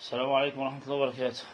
السلام عليكم ورحمة الله وبركاته.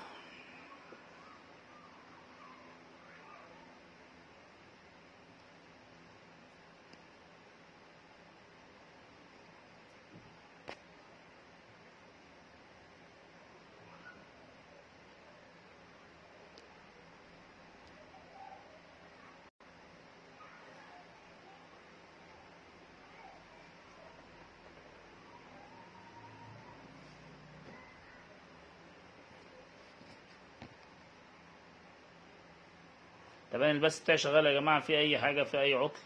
تمام، البث بتاعي شغال يا جماعة، في أي حاجة، في أي عطل؟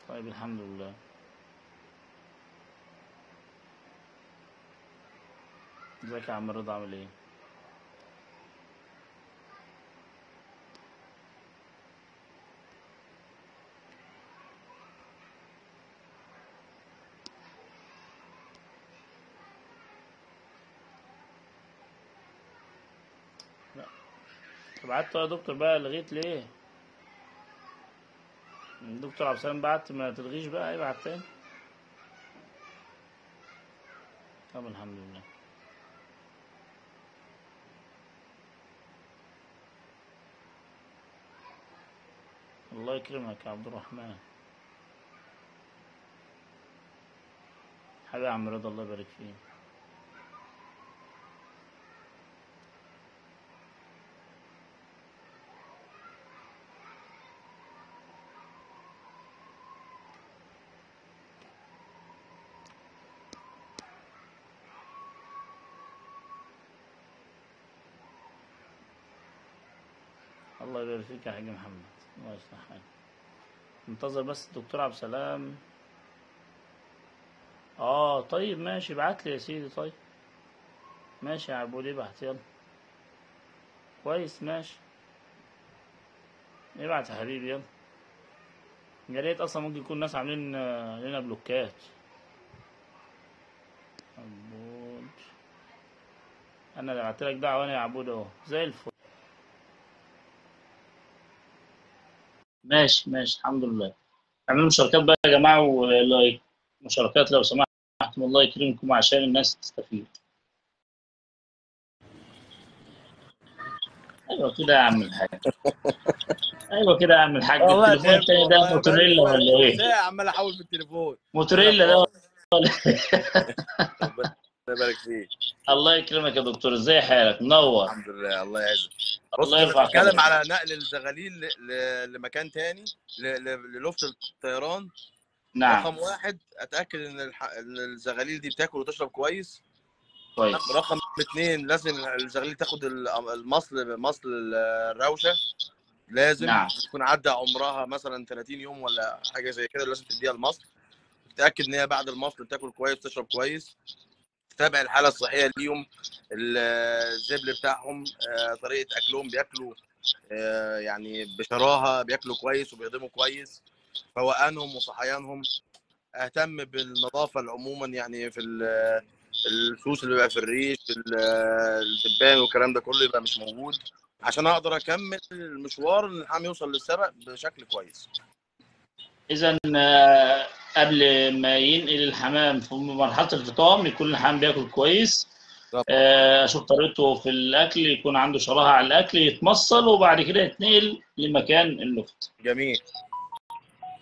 طيب الحمد لله. ازيك يا عم رضا، عامل ايه؟ لا، طب بعت يا دكتور بقى، لغيت ليه؟ الدكتور عبد السلام بعت، ما تلغيش بقى، ابعت تاني. طب الحمد لله. الله يكرمك يا عبد الرحمن. حبيبي يا عم رضا، الله يبارك فيك. الله يبارك فيك يا حاج محمد، الله يصلح حالك. منتظر بس الدكتور عبد السلام. طيب ماشي، ابعت لي يا سيدي. طيب ماشي يا عبود، ابعت يلا. كويس، ماشي. ابعت يا حبيبي يلا. يا ريت اصلا ممكن يكون ناس عاملين لنا بلوكات. عبود، انا اللي بعت لك دعوه انا يا عبود اهو، زي الفل. ماشي ماشي، الحمد لله. اعملوا مشاركات بقى يا جماعه، ولايك، مشاركات لو سمحتم، الله يكرمكم عشان الناس تستفيد. ايوه كده يا عم الحاج، ايوه كده يا عم الحاج. والله التليفون تعبت، التاني ده والله موتوريلا بقالي ولا ايه؟ ساعة عمال احاول في التليفون. انا موتوريلا ده فاضي. ولا ربنا يبارك فيك. الله يكرمك يا دكتور، ازاي حالك؟ منور. الحمد لله، الله يعزك. بص، الله انت يرفع بتتكلم قدرك. على نقل الزغاليل لمكان تاني، للفت الطيران. نعم. رقم واحد، اتاكد ان إن الزغاليل دي بتاكل وتشرب كويس. كويس. رقم اتنين، لازم الزغاليل تاخد مصل الروشه. لازم نعم. يكون عدى عمرها مثلا 30 يوم ولا حاجه زي كده، لازم تديها المصل. تتاكد ان هي بعد المصل بتاكل كويس وتشرب كويس. تتابع الحاله الصحيه ليهم، الزبل بتاعهم، طريقه اكلهم، بياكلوا يعني بشراهه، بياكلوا كويس وبيهضموا كويس. فوقانهم وصحيانهم. اهتم بالنظافه عموما، يعني في السوس اللي بيبقى في الريش، الدبان والكلام ده كله يبقى مش موجود، عشان اقدر اكمل المشوار ان الحام يوصل للسبق بشكل كويس. إذا قبل ما ينقل الحمام في مرحلة الفطام يكون الحمام بياكل كويس. بالظبط. أشوف طريقته في الأكل، يكون عنده شراهة على الأكل، يتمصل وبعد كده يتنقل لمكان اللفت. جميل.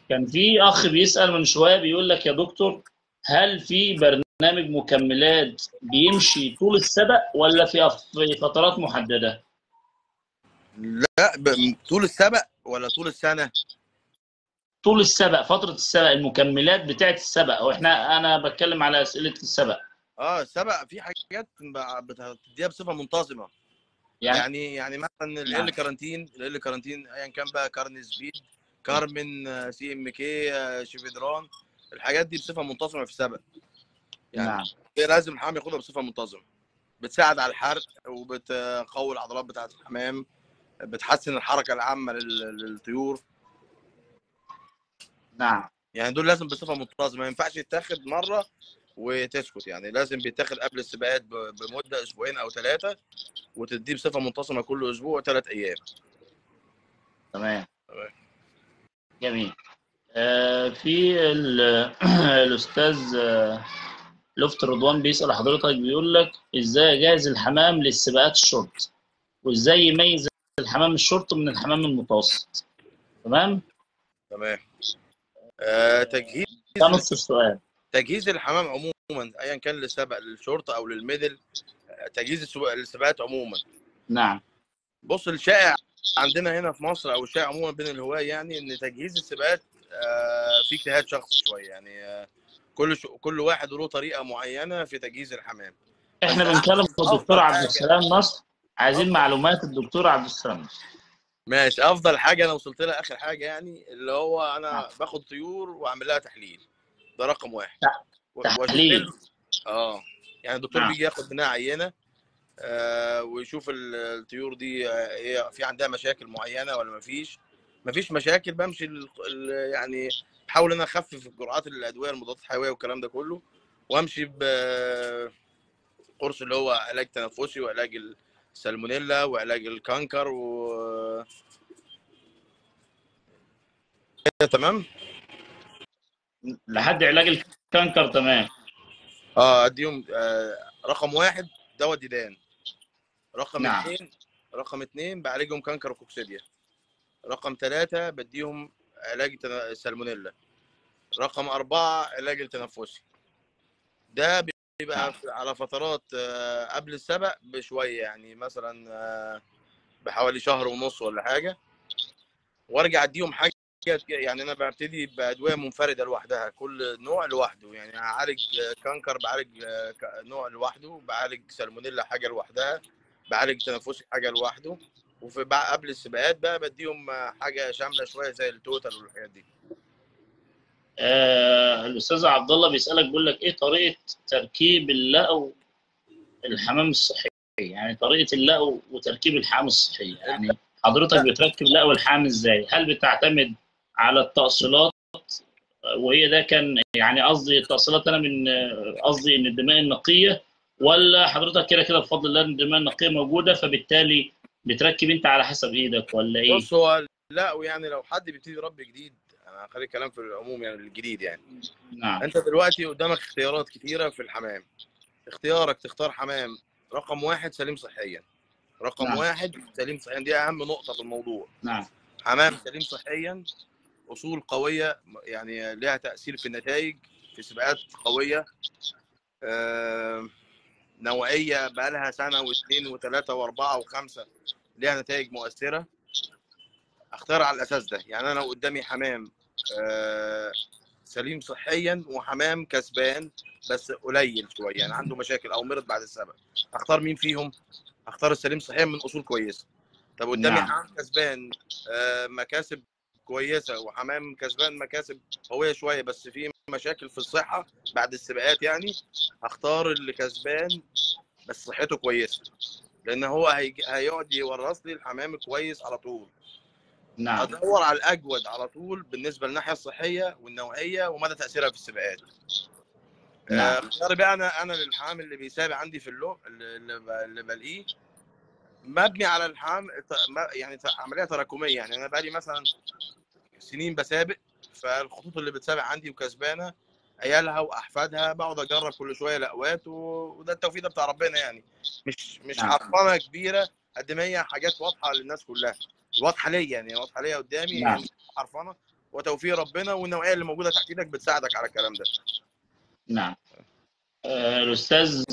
كان في أخ بيسأل من شوية، بيقول لك يا دكتور، هل في برنامج مكملات بيمشي طول السبق ولا في فترات محددة؟ لا، طول السبق ولا طول السنه؟ طول السبق، فترة السبق، المكملات بتاعت السبق، أنا بتكلم على أسئلة السبق. السبق في حاجات بتديها بصفه منتظمه. يعني. يعني مثلا نعم. ال كارانتين ايا كان بقى، كارن سبيد، كارمن، سي ام كي، شيفيدران. الحاجات دي بصفه منتظمه في السبق. يعني نعم. لازم الحمام ياخدها بصفه منتظمه. بتساعد على الحرق وبتقوي العضلات بتاعه الحمام. بتحسن الحركه العامه للطيور. نعم. يعني دول لازم بصفه منتظمه، ما ينفعش يتاخد مره وتسكت. يعني لازم بيتاخد قبل السباقات بمده اسبوعين او ثلاثه، وتديه بصفه منتظمه كل اسبوع 3 ايام. تمام. جميل. في الأستاذ لفت رضوان بيسأل حضرتك، بيقول لك إزاي أجهز الحمام للسباقات الشورت، وإزاي يميز الحمام الشورت من الحمام المتوسط. تمام؟ تمام. تجهيز ده نص السؤال. تجهيز الحمام عموما ايا كان للسبق للشورت او للميدل، تجهيز السباقات عموما. نعم. بص، الشائع عندنا هنا في مصر او الشائع عموما بين الهواة يعني ان تجهيز السباقات في اجتهاد شخصي شويه يعني. كل واحد له طريقه معينه في تجهيز الحمام. إحنا بس بنكلم الدكتور افضل عبد حاجه السلام نصر، عايزين افضل معلومات الدكتور عبد السلام نصر. ماشي، افضل حاجه انا وصلت لها اخر حاجه يعني اللي هو نعم. انا باخد طيور واعمل لها تحليل. ده رقم واحد. واشوف ايه تحليل. يعني الدكتور نعم. بيجي ياخد منها عينه، ويشوف الطيور دي هي في عندها مشاكل معينه ولا مفيش مشاكل. بمشي يعني بحاول ان انا اخفف جرعات الادويه المضادات الحيويه والكلام ده كله، وامشي بقرص اللي هو علاج تنفسي وعلاج السالمونيلا وعلاج الكانكر تمام. لحد علاج الكانكر. تمام. اديهم رقم واحد دواء ديدان. رقم نعم. اثنين رقم اثنين بعالجهم كانكر وكوكسيديا. رقم ثلاثة بديهم علاج السالمونيلا. رقم أربعة علاج التنفسي. ده بيبقى نعم. على فترات قبل السبق بشوية يعني مثلا بحوالي شهر ونص ولا حاجة، وارجع اديهم حاجة. يعني انا ببتدي بادويه منفرده لوحدها، كل نوع لوحده. يعني هعالج كانكر بعالج نوع لوحده، بعالج سالمونيلا حاجه لوحدها، بعالج تنفسي حاجه لوحده. وفي بقى قبل السباقات بقى بديهم حاجه شامله شويه زي التوتال والحاجات دي. الأستاذ عبد الله بيسألك، بيقول لك إيه طريقة تركيب اللقو الحمام الصحي؟ يعني طريقة اللقو وتركيب الحمام الصحي، يعني حضرتك لا، بتركب لقو الحمام إزاي؟ هل بتعتمد على التأصيلات؟ وهي ده كان يعني قصدي التأصيلات، أنا من قصدي إن الدماء النقية، ولا حضرتك كده كده بفضل الله إن الدماء النقية موجودة، فبالتالي بتركب أنت على حسب إيدك، ولا إيه؟ بص هو لا، ويعني لو حد بيبتدي يربي جديد، انا هخلي الكلام في العموم يعني الجديد يعني. نعم. انت دلوقتي قدامك اختيارات كتيره في الحمام. اختيارك تختار حمام رقم واحد سليم صحيا. رقم نعم. واحد سليم صحيا، دي اهم نقطه في الموضوع. نعم. حمام سليم صحيا، اصول قويه يعني لها تاثير في النتائج، في سباقات قويه، نوعيه بقى لها سنه واثنين وثلاثه واربعه وخمسه، لها نتائج مؤثره. اختار على الاساس ده. يعني انا لو قدامي حمام سليم صحيا وحمام كسبان بس قليل شويه يعني عنده مشاكل او مرض بعد السبق، اختار مين فيهم؟ اختار السليم صحيا من اصول كويسه. طب قدامي نعم. حمام كسبان مكاسب كويسه، وحمام كسبان مكاسب قويه شويه بس في مشاكل في الصحه بعد السباقات يعني، هختار اللي كسبان بس صحته كويسه، لان هو هيقعد يورث لي الحمام كويس على طول. نعم. ادور على الاجود على طول بالنسبه للناحيه الصحيه والنوعيه ومدى تاثيرها في السباقات. نعم. اختياري بقى انا للحمام اللي بيسابق عندي في اللو اللي بلاقيه مبني على الحمام يعني عمليه تراكميه. يعني انا بقى لي مثلا سنين بسابق، فالخطوط اللي بتسابق عندي وكسبانه عيالها واحفادها بقعد اجرب كل شويه لقوات وده التوفيق ده بتاع ربنا يعني. مش نعم. حرفنه كبيره قد ما هي حاجات واضحه للناس كلها، واضحه ليا يعني، واضحه ليا قدامي، هي نعم. مش حرفنه، وتوفيق ربنا والنوعيه اللي موجوده تحت ايدك بتساعدك على الكلام ده. نعم. الأستاذ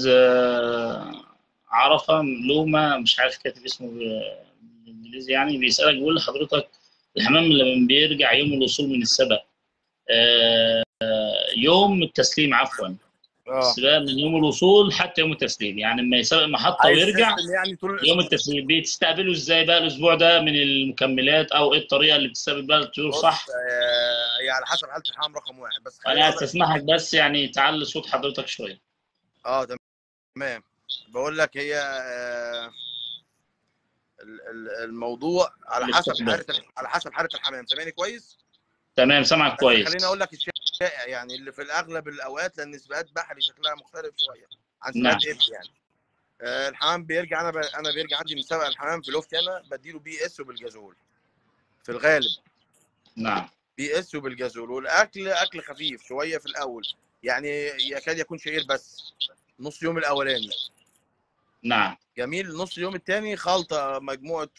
عرفة لوما، مش عارف كاتب اسمه بالإنجليزي، يعني بيسألك، بيقول لحضرتك الحمام لما بيرجع يوم الوصول من السبق، يوم التسليم عفوا، اه، السباق من يوم الوصول حتى يوم التسليم، يعني لما يسابق محطة عايز ويرجع سيستم يعني طول يوم الاسبوع. التسليم، بتستقبله ازاي بقى الاسبوع ده من المكملات، او ايه الطريقه اللي بتستقبل بقى الطيور، بص صح؟ هي على حسب حاله الحمام رقم واحد، بس خليني وانا اقول لك. هستسمحك بس يعني تعلي صوت حضرتك شويه. اه تمام. بقول لك هي الموضوع الاستقبال. على حسب حاله الحمام. سامعني كويس؟ تمام، سامعك بس كويس. خليني اقول لك الشائع يعني اللي في الاغلب الاوقات، لان سباقات بحري شكلها مختلف شويه عن نعم. سباقات ابل يعني. الحمام بيرجع، انا بيرجع عندي مسابقه الحمام في لوفتي، انا بديله بي اس وبالجازول في الغالب. نعم. بي اس وبالجازول. والاكل اكل خفيف شويه في الاول، يعني يكاد يكون شعير بس نص يوم الاولاني. نعم. جميل. نص يوم الثاني خلطه مجموعه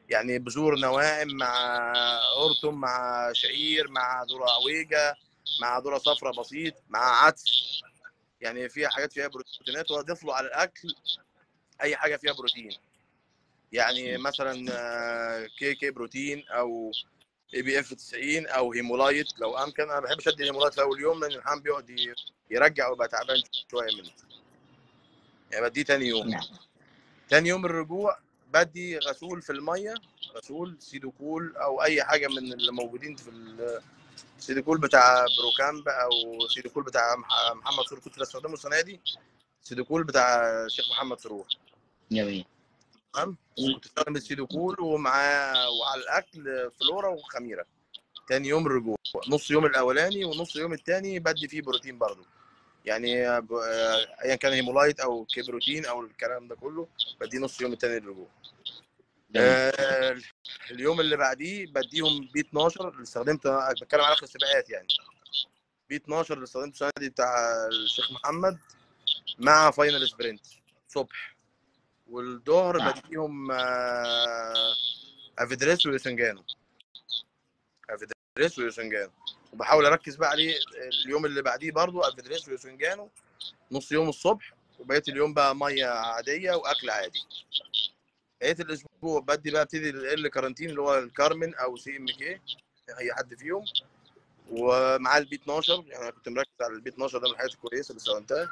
يعني بذور نواعم مع قرطم مع شعير مع ذره عويجه مع ذره صفراء بسيط مع عدس، يعني فيها حاجات فيها بروتينات. واضيف له على الاكل اي حاجه فيها بروتين، يعني مثلا كي بروتين او اي بي اف 90 او هيمولايت لو امكن. انا ما بحبش ادي هيمولايت في اول يوم لان الحمام بيقعد يرجع ويبقى تعبان شويه منه، يعني بديه تاني يوم. نعم. تاني يوم الرجوع بدي غسول في الميه، غسول سيدوكول او اي حاجه من اللي موجودين في السيدوكول بتاع بروكامب او سيدوكول بتاع محمد سرور، كنت بستخدمه السنه دي سيدوكول بتاع الشيخ محمد سرور. جميل. تمام. كنت بستخدم السيدوكول ومعاه وعلى الاكل فلورا وخميره. تاني يوم الرجوع نص يوم الاولاني ونص يوم الثاني بدي فيه بروتين برضو، يعني ايا كان هيمولايت او كي بروتين او الكلام ده كله بديه نص يوم الثاني للرجوع. اليوم اللي بعديه بديهم بي 12 اللي استخدمته، بتكلم على اخر السباقات يعني. بي 12 اللي استخدمته السنه دي بتاع الشيخ محمد مع فاينل سبرنت صبح. والظهر بديهم افيدريس ويوسنجانو، افيدريس ويوسنجانو. وبحاول اركز بقى عليه اليوم اللي بعديه برضو افيدريس ويوسنجانو نص يوم الصبح، وبقيه اليوم بقى ميه عاديه واكل عادي. بقيه الاسبوع بدي بقى ابتدي ال كارانتين اللي هو الكارمن او سي ام كي اي حد فيهم، ومعاه البي 12. يعني انا كنت مركز على البي 12 ده من الحاجات الكويسه اللي استخدمتها.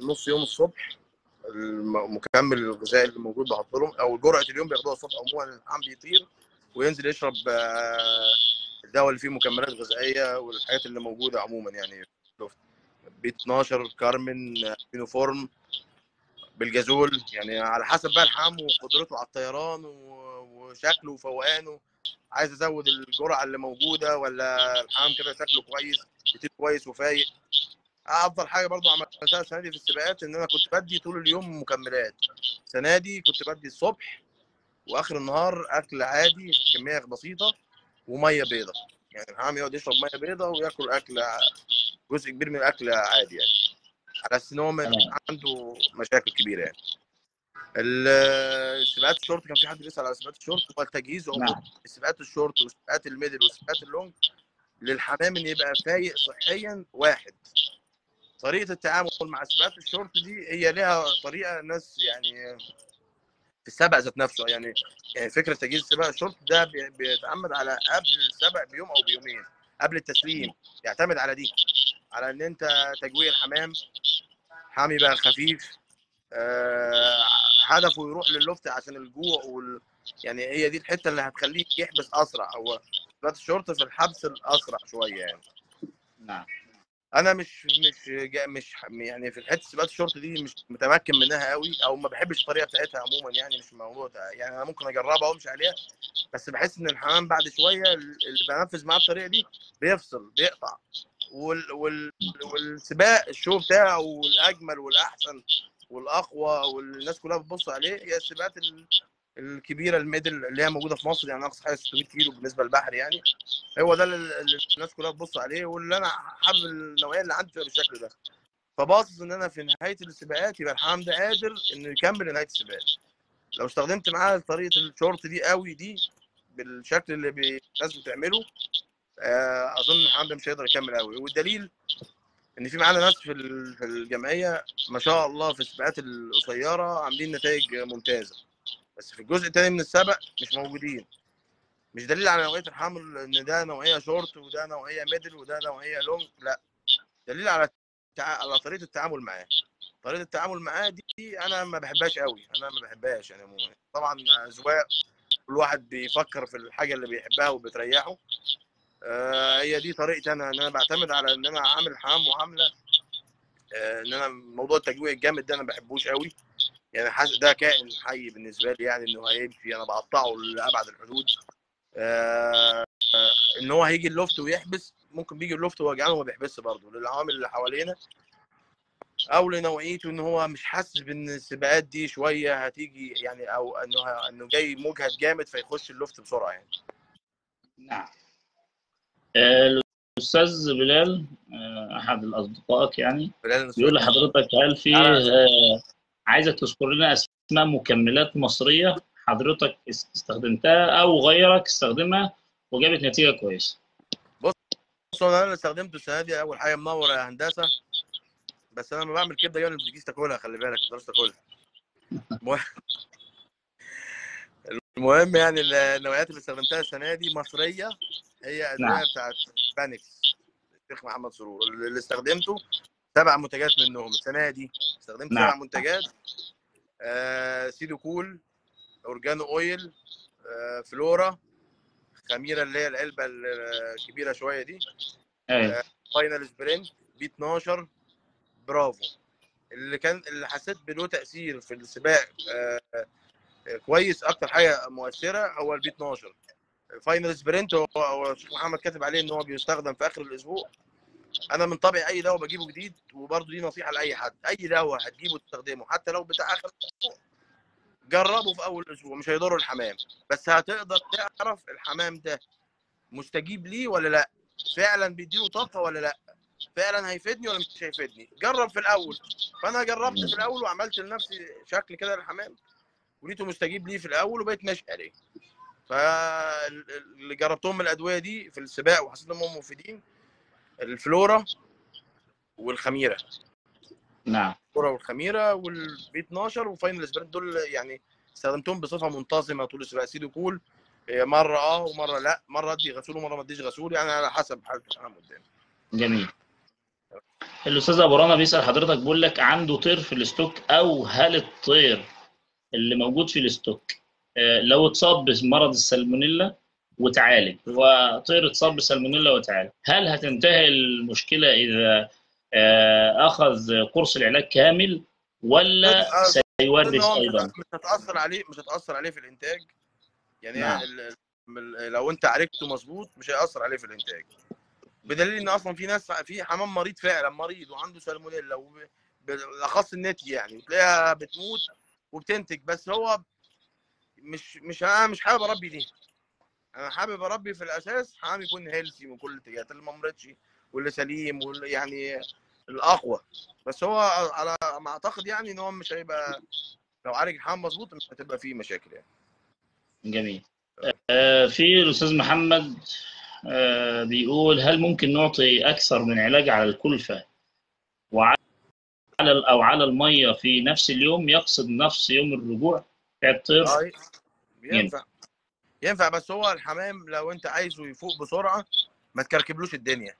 نص يوم الصبح المكمل الغذائي اللي موجود بحط لهم، او جرعه اليوم بياخدوها الصبح عموما. الحمام بيطير وينزل يشرب الدواء اللي فيه مكملات غذائيه والحاجات اللي موجوده عموما، يعني بي 12 كارمن يونيفورم بالجازول، يعني على حسب بقى الحمام وقدرته على الطيران وشكله وفوقانه. عايز ازود الجرعه اللي موجوده ولا الحمام كده شكله كويس بيطير كويس وفايق. افضل حاجه برضو عملتها السنه دي في السباقات ان انا كنت بدي طول اليوم مكملات. السنه دي كنت بدي الصبح واخر النهار اكل عادي كميه بسيطه وميه بيضاء، يعني الحمام يقعد يشرب ميه بيضاء وياكل اكل جزء كبير من الاكل عادي، يعني على اساس ان هو عنده مشاكل كبيره. يعني السباقات الشورت كان في حد بيسال على سباقات الشورت، هو التجهيز عموما السباقات الشورت والسباقات الميدل والسباقات اللونج للحمام ان يبقى فايق صحيا واحد. طريقه التعامل مع سباقات الشورت دي هي لها طريقه الناس يعني في السبق ذات نفسه، يعني فكره تجهيز سباق الشورت ده بيتعمد على قبل السبق بيوم او بيومين قبل التسليم. يعتمد على دي، على ان انت تجويع الحمام، حامي بقى خفيف، هدفه يروح لللفت عشان الجوع يعني هي دي الحته اللي هتخليه يحبس اسرع. هو سباقات الشورت في الحبس الاسرع شويه يعني. نعم. انا مش يعني في الحته سباقات الشورت دي مش متمكن منها قوي، او ما بحبش الطريقه بتاعتها عموما، يعني مش موضوع يعني انا ممكن اجربها وامشي عليها، بس بحس ان الحمام بعد شويه اللي بنفذ معاه الطريقه دي بيفصل بيقطع. والسباق الشو بتاعه والاجمل والاحسن والاقوى والناس كلها بتبص عليه هي السباقات الكبيره الميدل اللي هي موجوده في مصر، يعني اقصى حاجه 600 كيلو بالنسبه للبحر. يعني هو ده اللي الناس كلها بتبص عليه، واللي انا حابب النوعيه اللي عندي بالشكل ده. فباصص ان انا في نهايه السباقات يبقى الحمام ده قادر انه يكمل لنهايه السباقات. لو استخدمت معاه طريقه الشورت دي قوي دي بالشكل اللي الناس بتعمله، اظن الحمام ده مش هيقدر يكمل قوي. والدليل ان في معانا ناس في الجمعيه ما شاء الله في السباقات القصيره عاملين نتائج ممتازه، بس في الجزء الثاني من السبق مش موجودين. مش دليل على نوعيه الحمل ان ده نوعيه شورت وده نوعيه ميدل وده نوعيه لونج، لا، دليل على طريقه التعامل معاه. طريقه التعامل معاه دي انا ما بحبهاش قوي، انا ما بحبهاش يعني عموما. طبعا اذواق، كل واحد بيفكر في الحاجه اللي بيحبها وبتريحه. هي دي طريقتي انا، ان انا بعتمد على ان انا عامل حمام معامله ان انا موضوع التجويع الجامد ده انا ما بحبوش قوي. يعني حاسس ده كائن حي بالنسبه لي، يعني انه هيمشي انا بقطعه لابعد الحدود. ان هو هيجي اللوفت ويحبس، ممكن بيجي اللوفت ووجعان وما بيحبسش برضه للعوامل اللي حوالينا، او لنوعيته ان هو مش حاسس بان السباقات دي شويه هتيجي، يعني او انه جاي مجهد جامد فيخش اللوفت بسرعه يعني. نعم. الأستاذ بلال، أحد الأصدقائك يعني، بلال بيقول النسوان. لحضرتك هل فيه عايزك تذكر لنا أسماء مكملات مصرية حضرتك استخدمتها أو غيرك استخدمها وجابت نتيجة كويسة. بص، انا اللي استخدمته السنه دي اول حاجه منور يا هندسه، بس انا لما بعمل كبده جبنه ما بتجيش تاكلها، خلي بالك ما تقدرش تاكلها. المهم يعني النوعيات اللي استخدمتها السنه دي مصريه، هي نعم. ادويه بتاعت بانكس الشيخ محمد سرور، اللي استخدمته 7 منتجات منهم السنه دي. استخدمت نعم. 7 منتجات: سيدو كول، اورجانو اويل، فلورا، خميره اللي هي العلبه الكبيره شويه دي، أيوة. فاينل سبرنت، بي 12، برافو. اللي حسيت بله تاثير في السباق كويس، اكتر حاجه مؤثره هو البي 12. فاينل سبرنت هو الشيخ محمد كاتب عليه ان هو بيستخدم في اخر الاسبوع. انا من طبعي اي دواء بجيبه جديد، وبرده دي نصيحه لاي حد، اي دواء هتجيبه تستخدمه حتى لو بتاع اخر الاسبوع جربه في اول اسبوع، مش هيضر الحمام، بس هتقدر تعرف الحمام ده مستجيب ليه ولا لا، فعلا بيديله طاقه ولا لا، فعلا هيفيدني ولا مش هيفيدني. جرب في الاول. فانا جربت في الاول وعملت لنفسي شكل كده للحمام، ولقيته مستجيب ليه في الاول وبقيت ماشي عليه. فاللي جربتهم من الادويه دي في السباق وحسيت انهم مفيدين: الفلورا والخميره. نعم. الفلورا والخميره والبي 12 وفاينل سبرنت، دول يعني استخدمتهم بصفه منتظمه طول السباق. سيدو كول مره ومره لا، مره ادي غسول ومره ما اديش غسول، يعني على حسب حاله الحمام قدامي. جميل. الأستاذ أبو رنا بيسأل حضرتك، بيقول لك عنده طير في الاستوك، أو هل الطير اللي موجود في الاستوك لو اتصاب بمرض السالمونيلا وتعالج، هو طير اتصاب بسالمونيلا وتعالج، هل هتنتهي المشكلة إذا أخذ قرص العلاج كامل ولا ان سيورث هو أيضا؟ مش هتاثر عليه في الانتاج. يعني نعم. لو انت عالجته مظبوط مش هياثر عليه في الانتاج، بدليل ان اصلا في ناس في حمام مريض، فعلا مريض وعنده سالمونيلا، بالاخص النتي يعني، وتلاقيها بتموت وبتنتج. بس هو انا مش حابب اربي دي. انا حابب اربي في الاساس حمام يكون هيلثي من كل الاتجاهات، اللي ما مرضش واللي سليم واللي يعني الاقوى. بس هو على ما اعتقد يعني ان هو مش هيبقى، لو عالج الحمام مظبوط مش هتبقى فيه مشاكل يعني. جميل. في الأستاذ محمد بيقول هل ممكن نعطي أكثر من علاج على الكلفة وعلى أو على المية في نفس اليوم، يقصد نفس يوم الرجوع بتاع الطير؟ ينفع. ينفع بس هو الحمام لو انت عايزه يفوق بسرعه ما تكركبلوش الدنيا.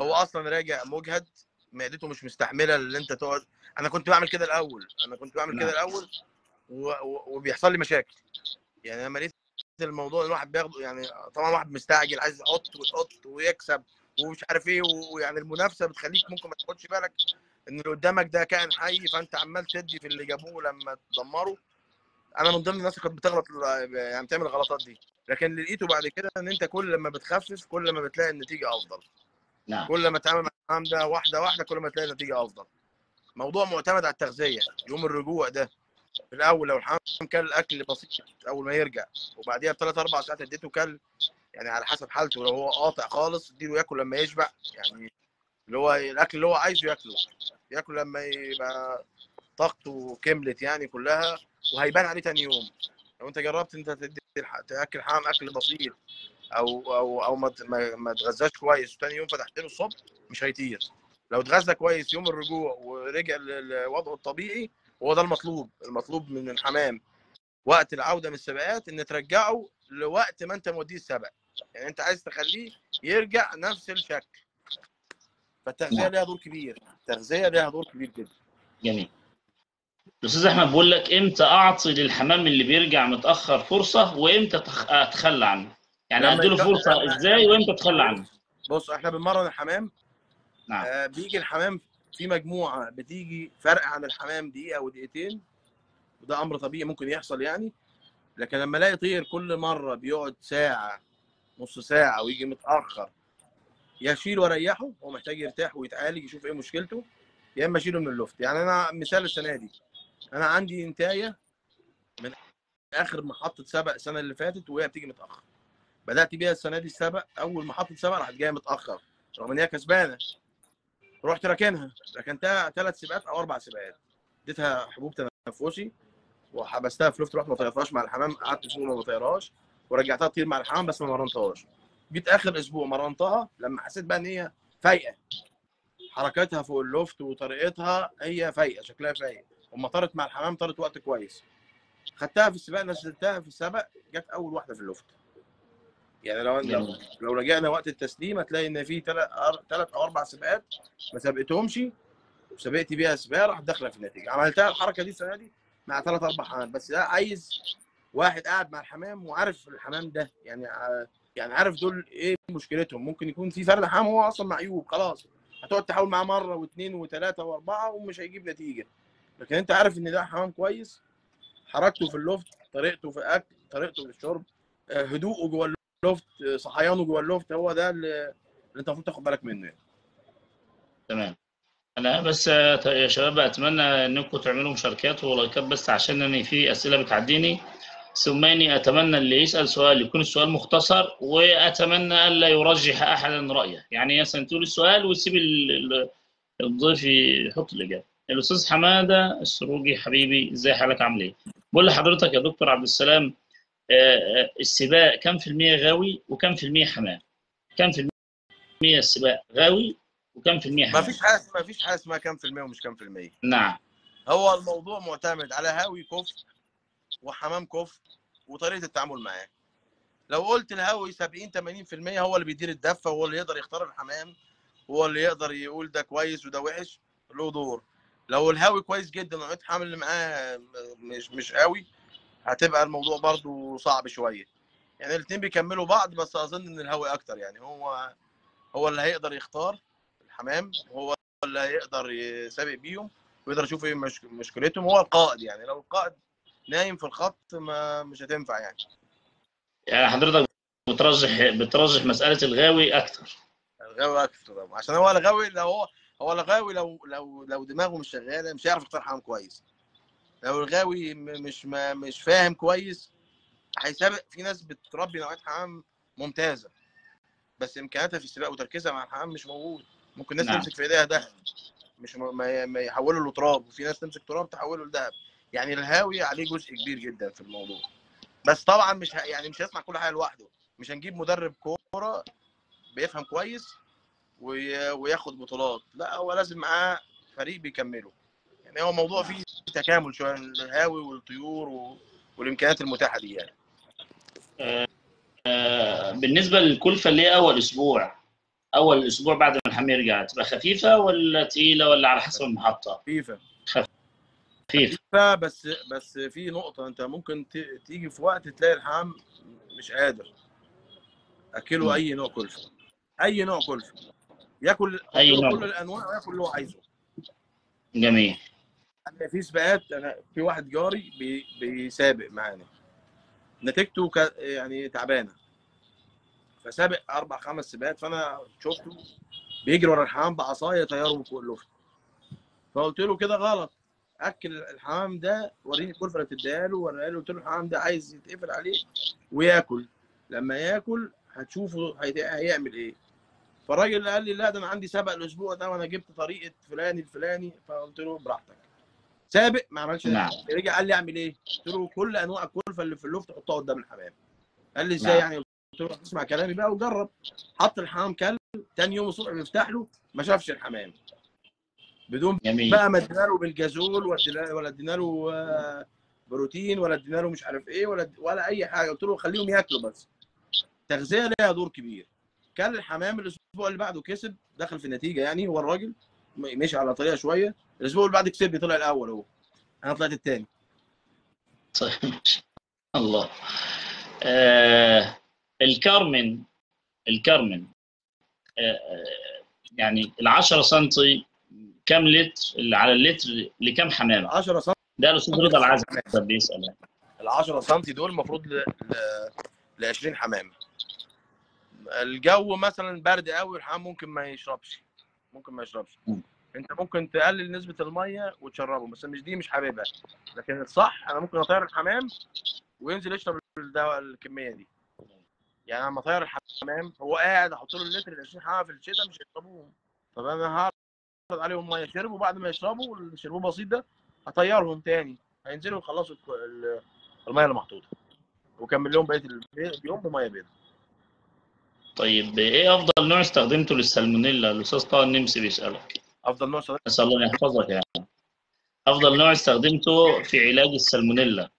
هو اصلا راجع مجهد، معدته مش مستحمله اللي انت تقعد. انا كنت بعمل كده نعم. الاول وبيحصل لي مشاكل. يعني لما لقيت الموضوع الواحد بياخده، يعني طبعا واحد مستعجل عايز يحط ويكسب ومش عارف ايه، ويعني المنافسه بتخليك ممكن ما تاخدش بالك ان اللي قدامك ده كائن حي، فانت عمال تدي في اللي جابوه لما تدمره. انا من ضمن الناس اللي كانت بتغلط، يعني بتعمل الغلطات دي. لكن اللي لقيته بعد كده ان انت كل ما بتخفف كل ما بتلاقي النتيجه افضل. نعم. كل ما تتعامل مع الحمام ده واحده واحده كل ما تلاقي النتيجه افضل. موضوع معتمد على التغذيه. يوم الرجوع ده في الاول لو الحمام كل الاكل بسيط اول ما يرجع، وبعديها بثلاث اربع ساعات اديته كل، يعني على حسب حالته، لو هو قاطع خالص اديله ياكل لما يشبع، يعني اللي هو الاكل اللي هو عايزه ياكله، ياكل لما يبقى طاقته كملت يعني كلها، وهيبان عليه تاني يوم. لو انت جربت انت تاكل حمام اكل بسيط او ما تغذاش كويس، وتاني يوم فتحت له الصبح مش هيطير. لو اتغذى كويس يوم الرجوع ورجع لوضعه الطبيعي، هو ده المطلوب من الحمام وقت العوده من السباقات، ان ترجعه لوقت ما انت موديه السبق. يعني انت عايز تخليه يرجع نفس الشكل. فالتغذيه نعم. ليها دور كبير، التغذيه ليها دور كبير جدا. جميل. الاستاذ احمد بيقول لك امتى اعطي للحمام اللي بيرجع متاخر فرصه، وامتى اتخلى عنه؟ يعني لما اديله فرصه ازاي وامتى اتخلى عنه؟ بص احنا بنمرن الحمام. نعم. بيجي الحمام في مجموعه بتيجي فرق عن الحمام دقيقه او دقيقتين، وده امر طبيعي ممكن يحصل يعني. لكن لما الاقي طير كل مره بيقعد ساعه نص ساعه ويجي متاخر، يا اشيله واريحه، هو محتاج يرتاح ويتعالج يشوف ايه مشكلته، يا اما اشيله من اللفت. يعني انا مثال السنه دي، انا عندي انتايه من اخر محطه سبق السنه اللي فاتت وهي بتيجي متاخر. بدات بيها السنه دي السبق، اول ما حطت سبق راحت جايه متاخر رغم ان هي كسبانه. رحت ركنتها 3 سباقات او 4 سباقات، اديتها حبوب تنفسي وحبستها في لفت، رحت ما طيرتهاش مع الحمام، قعدت اسبوع ما بطيرهاش ورجعتها تطير مع الحمام بس ما مرنتهاش. جيت اخر اسبوع مرنتها لما حسيت بقى ان هي فايقه، حركتها فوق اللفت وطريقتها هي فايقه، شكلها فايق، وما طارت مع الحمام طارت وقت كويس. خدتها في السباق، نزلتها في السبق، جت اول واحده في اللفت. يعني لو رجعنا وقت التسليم هتلاقي ان في 3 او 4 سباقات ما سبقتهمش وسبقت بيها سباق راح داخله في النتيجه. عملتها الحركه دي السنه دي مع 3 4 حمام، بس ده عايز واحد قاعد مع الحمام وعارف الحمام ده، يعني عارف دول ايه مشكلتهم. ممكن يكون في فرد حمام هو اصلا معيوب، خلاص هتقعد تحاول معاه مره واثنين وثلاثه واربعه ومش هيجيب نتيجه. لكن انت عارف ان ده حمام كويس، حركته في اللفت، طريقته في الاكل، طريقته في الشرب، هدوءه جوه اللفت، صحيانه جوه اللفت، هو ده اللي انت المفروض تاخد بالك منه يعني. تمام. انا بس يا شباب اتمنى انكم تعملوا مشاركات ولايكات بس عشان انا في اسئله بتعديني. ثم اني اتمنى اللي يسال سؤال يكون السؤال مختصر، واتمنى الا يرجح احدا رايه، يعني مثلا تقول السؤال ويسيب الضيف يحط الاجابه. الاستاذ حماده السروجي حبيبي، ازاي حالك، عامل ايه؟ بقول لحضرتك يا دكتور عبد السلام، السباق كم في المية غاوي وكم في المية حمام؟ كم في المية السباق غاوي وكم في المية ما حمام؟ فيش حاجه اسمها كام في المية ومش كام في المية. نعم. هو الموضوع معتمد على هاوي كفء وحمام كفء وطريقه التعامل معاه. لو قلت الهاوي 70 80% هو اللي بيدير الدفه وهو اللي يقدر يختار الحمام، هو اللي يقدر يقول ده كويس وده وحش، له دور. لو الهاوي كويس جدا وقيت حامل اللي معاه مش قوي، هتبقى الموضوع برضو صعب شويه. يعني الاثنين بيكملوا بعض، بس اظن ان الهاوي اكتر، يعني هو اللي هيقدر يختار الحمام، وهو اللي هيقدر يسابق بيهم ويقدر يشوف ايه مشكلتهم. هو القائد، يعني لو القائد نايم في الخط مش هتنفع يعني. يعني حضرتك بترجح مسألة الغاوي أكتر. الغاوي اكتر طبعا، عشان هو الغاوي هو الغاوي لو دماغه مش شغاله مش هيعرف يختار حمام كويس. لو الغاوي مش فاهم كويس هيسابق. في ناس بتربي نوعيه حمام ممتازه بس امكانياتها في السباق وتركيزها مع الحمام مش موجود. ممكن ناس نعم. تمسك في ايديها دهب مش ما يحولوا له تراب، وفي ناس تمسك تراب تحوله لذهب. يعني الهاوي عليه جزء كبير جدا في الموضوع. بس طبعا يعني مش هيصنع كل حاجه لوحده. مش هنجيب مدرب كوره بيفهم كويس وياخد بطولات، لا هو لازم معاه فريق بيكمله. يعني هو موضوع فيه تكامل شويه، الهاوي والطيور والامكانيات المتاحه دي يعني. بالنسبة للكلفة اللي هي أول أسبوع بعد ما الحمام يرجع، تبقى خفيفة ولا تقيلة ولا على حسب المحطة؟ خفيفه. خفيفة. بس في نقطه، انت ممكن تيجي في وقت تلاقي الحمام مش قادر. اكله اي نوع كلفه، اي نوع كلفه ياكل، حط أي له نوع. كل الانواع وياكل اللي هو عايزه. جميل. انا في سباقات، انا في واحد جاري بيسابق معانا، نتيجته يعني تعبانه، فسابق 4 5 سباقات، فانا شفته بيجري ورا الحمام بعصايه طياره من فوق اللفت. فقلت له كده غلط، اكل الحمام ده، وريني الكلفه اللي بتديها له، وريها له، قلت له الحمام ده عايز يتقفل عليه وياكل، لما ياكل هتشوفه هيعمل ايه. فالراجل قال لي لا ده انا عندي سبق الاسبوع ده وانا جبت طريقه فلاني الفلاني. فقلت له براحتك. سابق ما عملش نعم. نتيجه، رجع قال لي اعمل ايه؟ قلت له كل انواع الكلفه اللي في اللفت حطها قدام الحمام. قال لي ازاي نعم. يعني؟ قلت له اسمع كلامي بقى وجرب. حط الحمام كلب، تاني يوم الصبح بيفتح له ما شافش الحمام، بدون جميل. بقى ما ادينا له بالجازول ولا ادينا له بروتين ولا ادينا له مش عارف ايه ولا اي حاجه. قلت له خليهم ياكلوا بس، التغذيه ليها دور كبير. كان الحمام الاسبوع اللي بعده كسب، دخل في النتيجه، يعني هو الراجل مشي على طريقه شويه. الاسبوع اللي بعده كسب، طلع الاول هو، انا طلعت الثاني. طيب. الله. آه الكارمن يعني ال 10 سم كم لتر اللي على اللتر لكم ال حمامة؟ 10 سم ده الأستاذ رضا العزب بيسأل يعني. ال 10 سم دول المفروض ل 20 حمامه. الجو مثلا برد قوي الحمام ممكن ما يشربش، انت ممكن تقلل نسبه الميه وتشربه، بس مش حاببها. لكن الصح انا ممكن اطير الحمام وينزل يشرب الكميه دي. يعني لما اطير الحمام هو قاعد احط له اللتر ال 20 حمامه في الشتاء مش هيشربوهم. طب انا هعرض عليهم ميه يشربوا، بعد ما يشربوا الشربوا بسيط ده اطيرهم تاني، هينزلوا يخلصوا الميه اللي محطوطه، وكمل لهم بقيه اليوم بميه بيضاء. طيب ايه افضل نوع استخدمته للسالمونيلا؟ الاستاذ طه النمسي بيسالك. افضل نوع صديق. نسال الله يحفظك يعني. افضل نوع استخدمته في علاج السالمونيلا.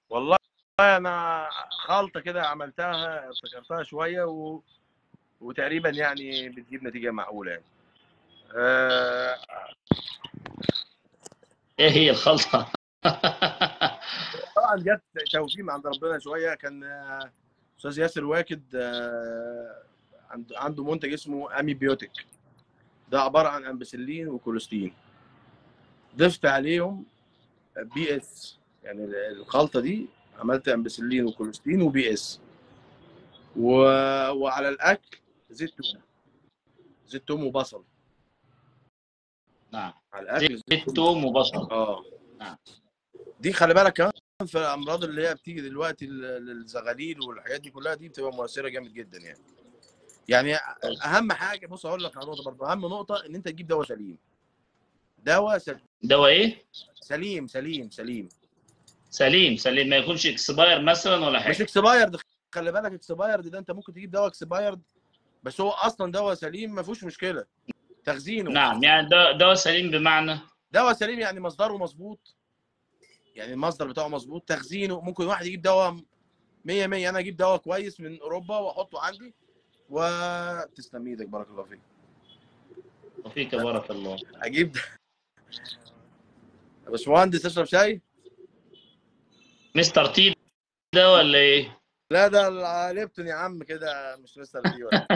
والله انا خلطه كده عملتها ابتكرتها شويه وتقريبا يعني بتجيب نتيجه معقوله يعني. ايه هي الخلطه؟ طبعا جت توفيق من عند ربنا شويه. كان استاذ ياسر واكد عنده منتج اسمه اميبيوتيك، ده عباره عن امبسلين وكولوستين، ضفت عليهم بي اس. يعني الخلطه دي عملت امبسلين وكولوستين وبي اس وعلى الاكل زيت توم، زيت توم وبصل. نعم. على الاكل زيت توم وبصل. نعم. دي خلي بالك كمان في الامراض اللي هي بتيجي دلوقتي، الزغاليل والحاجات دي كلها، دي بتبقى مؤثره جامد جدا يعني اهم حاجه، بص اقول لك على نقطه برضه، اهم نقطه ان انت تجيب دواء سليم. دواء سليم. دواء ايه؟ سليم سليم سليم. سليم سليم، ما يكونش اكسباير مثلا ولا مش حاجه. اكسبايرد، خلي بالك اكسبايرد ده انت ممكن تجيب دواء اكسبايرد بس هو اصلا دواء سليم ما فيهوش مشكله تخزينه. نعم، يعني دواء سليم بمعنى؟ دواء سليم يعني مصدره مظبوط، يعني المصدر بتاعه مظبوط، تخزينه ممكن واحد يجيب دواء 100 100. انا اجيب دواء كويس من اوروبا واحطه عندي وتسلم ايدك بارك الله فيك. وفيك بارك الله. اجيب يا باشمهندس تشرب شاي؟ مستر تي ده ولا ايه؟ لا ده ليبتون يا عم كده، مش مستر تي ولا.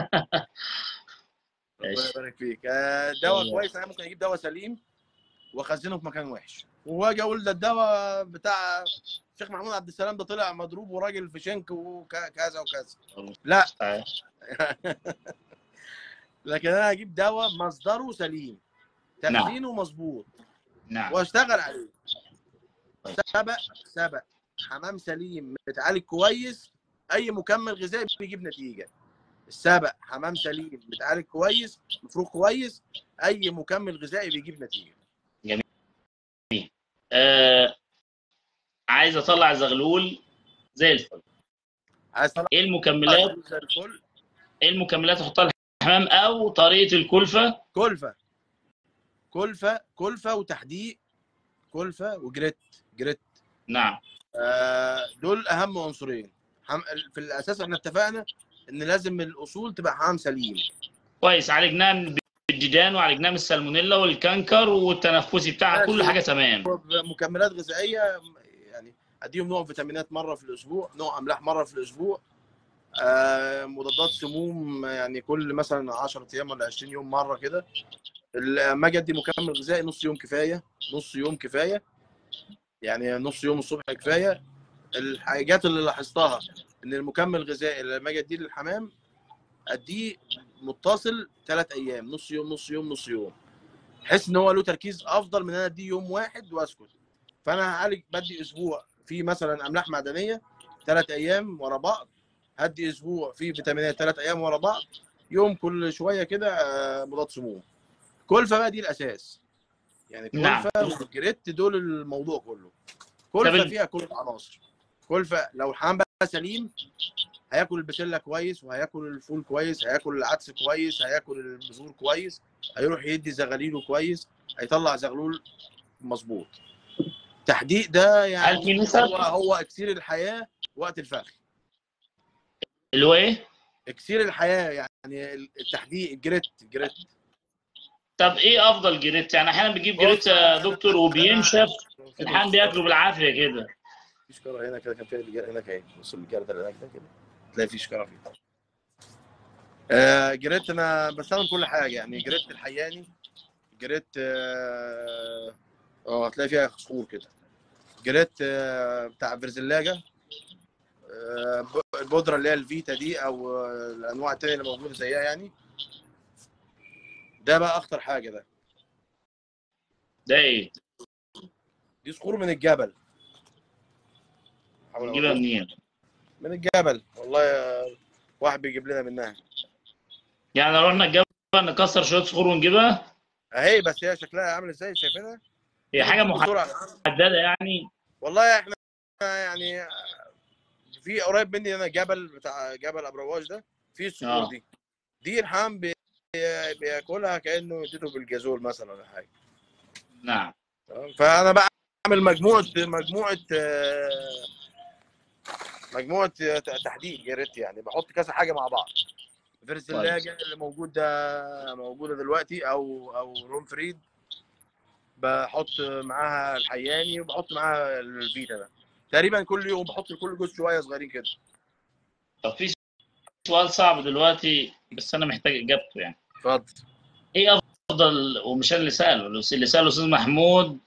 ربنا يبارك فيك. دواء كويس انا ممكن اجيب دواء سليم واخزنه في مكان وحش، واجي اقول ده الدواء بتاع الشيخ محمود عبد السلام ده طلع مضروب وراجل في شنك وكذا وكذا. لا لكن انا اجيب دواء مصدره سليم، تخزينه مظبوط، نعم. واشتغل عليه. سبق حمام سليم متعالج كويس، اي مكمل غذائي بيجيب نتيجه. السبق حمام سليم متعالج كويس مفروض كويس، اي مكمل غذائي بيجيب نتيجه. جميل. عايز اطلع زغلول زي الفل. عايز تطلع ايه المكملات؟ زي الفل. ايه المكملات احطها الحمام، او طريقه الكلفه؟ كلفه وتحديق، كلفه وجريت. نعم. دول اهم عنصرين. في الاساس احنا اتفقنا ان لازم الاصول تبقى حمام سليم كويس، عالجناه من الديدان وعالجناه من السالمونيلا والكانكر والتنفسي بتاعها، كل حاجه تمام. مكملات غذائيه يعني اديهم نوع فيتامينات مره في الاسبوع، نوع املاح مره في الاسبوع، مضادات سموم يعني كل مثلا 10 ايام ولا 20 يوم مره كده. لما اجي ادي مكمل غذائي نص يوم كفايه، نص يوم كفايه، يعني نص يوم الصبح كفايه. الحاجات اللي لاحظتها ان المكمل الغذائي لما اجي اديه للحمام اديه متصل 3 ايام، نص يوم نص يوم نص يوم، بحيث ان هو له تركيز افضل من ان انا اديه يوم واحد واسكت. فانا هعالج بدي اسبوع في مثلا املاح معدنيه 3 ايام ورا بعض، هدي اسبوع فيه فيتامينات 3 ايام ورا بعض، يوم كل شويه كده مضاد سموم. كلفه بقى دي الاساس، يعني نعم. كلفه والجريت دول الموضوع كله. كلفه فيها كل العناصر. كلفه لو الحمام بقى سليم هياكل البسله كويس، وهياكل الفول كويس، هياكل العدس كويس، هياكل البذور كويس، هيروح يدي زغاليله كويس، هيطلع زغلول مظبوط. التحديق ده هل في يعني نسب؟ هو اكسير الحياه وقت الفخ. اللي هو ايه؟ اكسير الحياه يعني التحديق، الجريت. طب ايه افضل جريت؟ يعني احيانا بجيب جريت يا دكتور وبينشف، الحمام بياكله بالعافيه كده. في شكاره هنا كده، كان في رجاله هناك اهي، بص الرجاله ده هناك كده تلاقي في شكاره فيه. جريت انا بستخدم كل حاجه، يعني جريت الحياني، جريت هتلاقي فيها صخور كده، جريت بتاع فيرزلاجه، البودره اللي هي الفيتا دي او الانواع الثانيه اللي موجوده زيها يعني. ده بقى اخطر حاجه ده. ده ايه؟ دي صخور من الجبل. نجيبها منين؟ من الجبل والله واحد بيجيب لنا منها. يعني لو رحنا الجبل نكسر شويه صخور ونجيبها؟ اهي بس هي شكلها عامل ازاي شايفينها؟ هي تيجي حاجه تجيب بسرعه. محدده يعني؟ والله احنا يعني في قريب مني انا جبل بتاع جبل ابرواش ده، في الصخور اه دي الحمام بياكلها كانه اديته بالجازول مثلا ولا حاجه. نعم. فانا بعمل مجموعه تحديد يا ريت، يعني بحط كذا حاجه مع بعض. كويس. فيرسلاجة اللي موجوده دلوقتي او روم فريد، بحط معاها الحياني وبحط معاها الفيتا ده. تقريبا كل يوم بحط لكل جزء شويه صغيرين كده. طب في سؤال صعب دلوقتي بس انا محتاج اجابته يعني. اتفضل. ايه افضل، ومش انا اللي ساله، اللي ساله استاذ محمود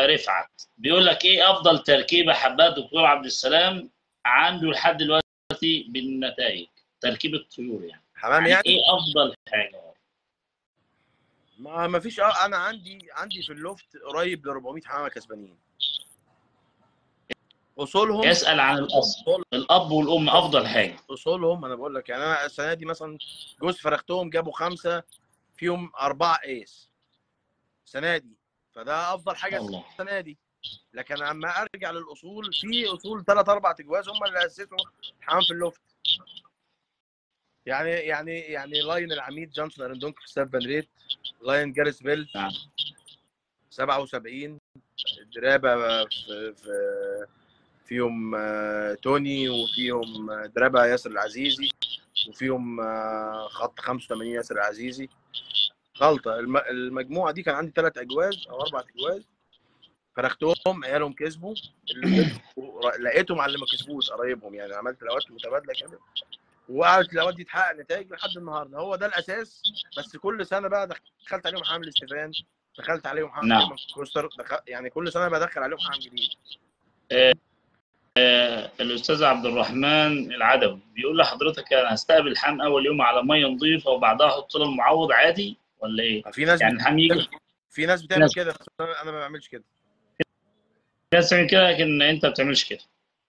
رفعت، بيقول لك ايه افضل تركيبه حبها الدكتور عبد السلام عنده لحد دلوقتي بالنتائج، تركيبه طيور يعني. حمام يعني ايه يعني؟ افضل حاجه؟ ما فيش. انا عندي في اللوفت قريب ل 400 حمامه كسبانين. اصولهم يسال عن الاصل، الاب والام افضل حاجه. اصولهم انا بقول لك يعني، انا السنه دي مثلا جوز فرختهم جابوا 5 فيهم 4 ايس السنه دي، فده افضل حاجه الله. السنه دي. لكن اما ارجع للاصول، في اصول 3 4 تجواز هم اللي اسسوا الحمام في اللوفت. يعني لاين العميد جونسون ارندونك ستاف فان ريت، لاين جاريس بيل نعم. 77، درابه فيهم توني، وفيهم درابه ياسر العزيزي، وفيهم خط 85 ياسر العزيزي. غلطه. المجموعه دي كان عندي 3 اجواز او 4 اجواز، فرختهم عيالهم كسبوا، اللي كسبوا لقيتهم على اللي ما كسبوش قرايبهم، يعني عملت الاوقات متبادله كده، وقعدت الاوقات دي تحقق نتائج لحد النهارده. هو ده الاساس. بس كل سنه بقى دخلت عليهم حمل استيفان، دخلت عليهم حمل نعم. ايمن كوستر، يعني كل سنه بدخل عليهم حمل جديد. الاستاذ عبد الرحمن العدوي بيقول لحضرتك انا هستقبل الحمام اول يوم على ميه نظيفه وبعدها احط له المعوض عادي ولا ايه؟ في ناس يعني الحمام يجي. في ناس بتعمل ناس كده، بس انا ما بعملش كده. ناس تعمل كده لكن انت ما بتعملش كده.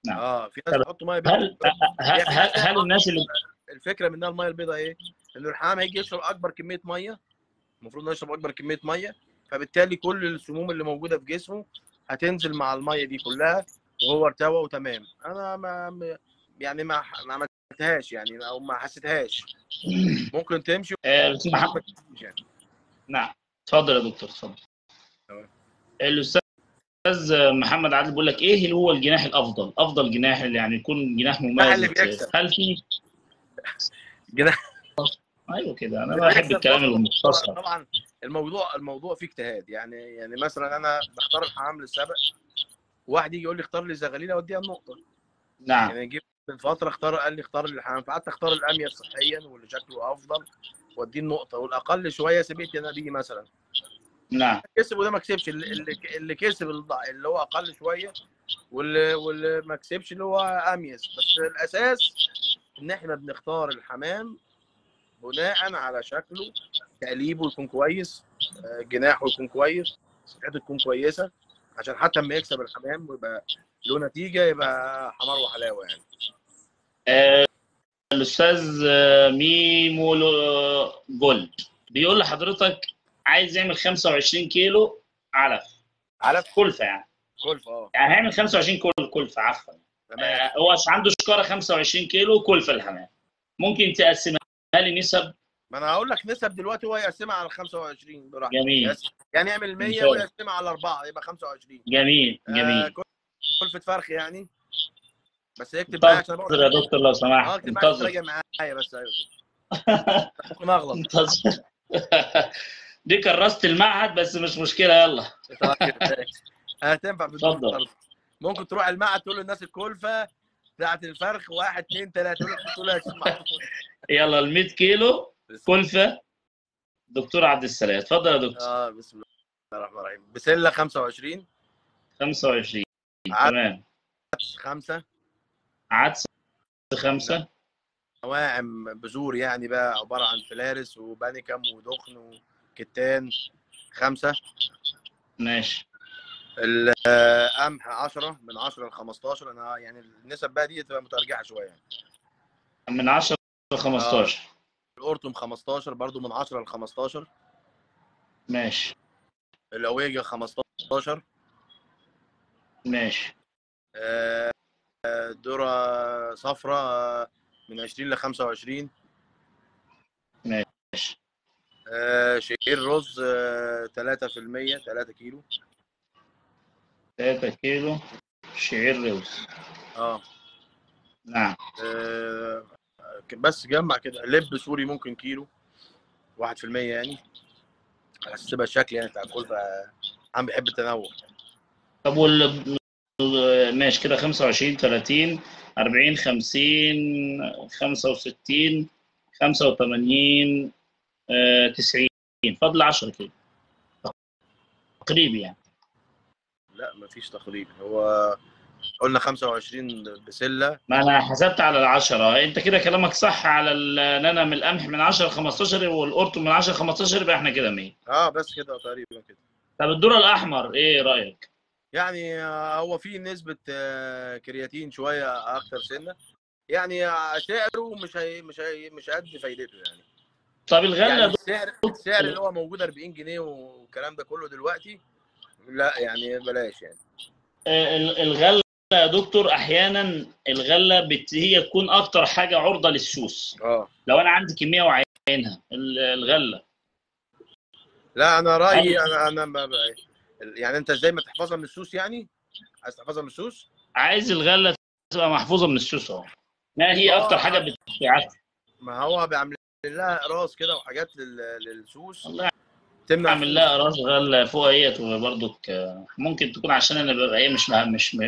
نعم. في ناس طب بيحطوا ميه بيضاء. هل هي في ناس هل الناس اللي الفكره منها الميه البيضاء ايه؟ انه الحمام هيجي يشرب اكبر كميه ميه، المفروض انه يشرب اكبر كميه ميه، فبالتالي كل السموم اللي موجوده في جسمه هتنزل مع الميه دي كلها، وهو ارتوى وتمام. انا يعني ما عملتهاش يعني، او ما حسيتهاش. ممكن تمشي الاستاذ محمد. يعني. نعم. اتفضل يا دكتور اتفضل. تمام. الاستاذ محمد عادل بيقول لك ايه اللي هو الجناح الافضل، افضل جناح اللي يعني يكون جناح ده مميز اللي للطير، بيكسب. هل في؟ جناح ايوه كده، انا اللي بحب بيكسب. الكلام بص المختصر. طبعا الموضوع فيه اجتهاد، يعني مثلا انا بختار الحمام للسبق، واحد يجي يقول لي اختار لي زغاليل اوديها النقطه. نعم. يعني جيت من فتره قال لي اختار لي الحمام، فقعدت اختار الاميز صحيا واللي شكله افضل واديه النقطه، والاقل شويه سبقت انا بيه مثلا. نعم. كسب وده ما كسبش. اللي كسب اللي هو اقل شويه، واللي ما كسبش اللي هو اميز. بس الاساس ان احنا بنختار الحمام بناء على شكله، تقليبه يكون كويس، جناحه يكون كويس، صحته تكون كويسه، عشان حتى لما يكسب الحمام ويبقى له نتيجه يبقى حمار وحلاوه يعني. الاستاذ ميمو جولد بيقول لحضرتك عايز يعمل 25 كيلو علف علف كلفه يعني. كلف يعني هيعمل 25 كيلو كلفه عفوا. تمام. هو عنده شكاره 25 كيلو كلفه الحمام، ممكن تقسمها لي نسب؟ ما انا هقول لك نسب دلوقتي، هو يقسمها على 25 براحته. جميل. يعني يعمل 100 ممتاز. ويقسمها على 4 يبقى 25. جميل جميل. كلفه فرخ يعني. بس اكتب معايا عشان انتظر بقول يا دكتور لو سمحت اكتب معايا عشان انتظر. تراجع معايا بس. ايوه ممكن اغلط. انتظر. دي كرست المعهد بس مش مشكله يلا. هتنفع في الدور اتفضل. برضه. ممكن تروح المعهد تقول للناس الكلفه بتاعت الفرخ 1 2 3، يقول لك حطوا لها شيء محطوط. يلا ال 100 كيلو كلفه دكتور عبد السلام، اتفضل يا دكتور. بسم الله الرحمن الرحيم. بسله 25، 25. عدس تمام. 5، عدس 5. نواعم بذور يعني بقى عباره عن فلارس وبانيكم ودخن وكتان 5. ماشي. القمح 10 من 10 ل 15. انا يعني النسب بقى دي تبقى مترجعه شويه يعني. من 10 15. القرطم 15 برضو من 10 ل 15. ماشي. الأويجا 15. ماشي. ذرة صفراء من 20 ل 25. ماشي. شعير رز 3%، 3 كيلو. 3 كيلو شعير روز. نعم. بس جمع كده. لب سوري ممكن كيلو 1% يعني، على اساس تبقى الشكل يعني بتاع الكل، عم بيحب التنوع. طب ماشي كده 25 30 40 50 65 85 90 فاضل 10 كيلو تقريبا يعني. لا مفيش تقريبا، هو قلنا 25 بسله. ما انا حسبت على العشرة، انت كده كلامك صح على ان انا من القمح من 10 ل 15 والقرطم من 10 ل 15، يبقى احنا كده 100. بس كده تقريبا كده. طب الذرة الاحمر ايه رايك؟ يعني هو في نسبه كرياتين شويه اكتر سنه يعني، سعره مش قد فايدته يعني. طب الغله يعني يا السعر اللي هو موجود 40 جنيه والكلام ده كله دلوقتي، لا يعني بلاش يعني. الغله يا دكتور احيانا الغله هي تكون اكتر حاجه عرضه للسوس. لو انا عندي كميه وعينها الغله. لا انا رايي، هل انا يعني انت ازاي ما تحفظها من السوس؟ يعني عايز تحفظها من السوس؟ عايز الغله تبقى محفوظه من السوس اهو. ما هي اكتر حاجه بتبيعها؟ ما هو بيعمل لها اقراص كده وحاجات للسوس والله تمنع اعمل السوس. لها راس غله فوق هي برضك. ممكن تكون عشان انا ببقى ايه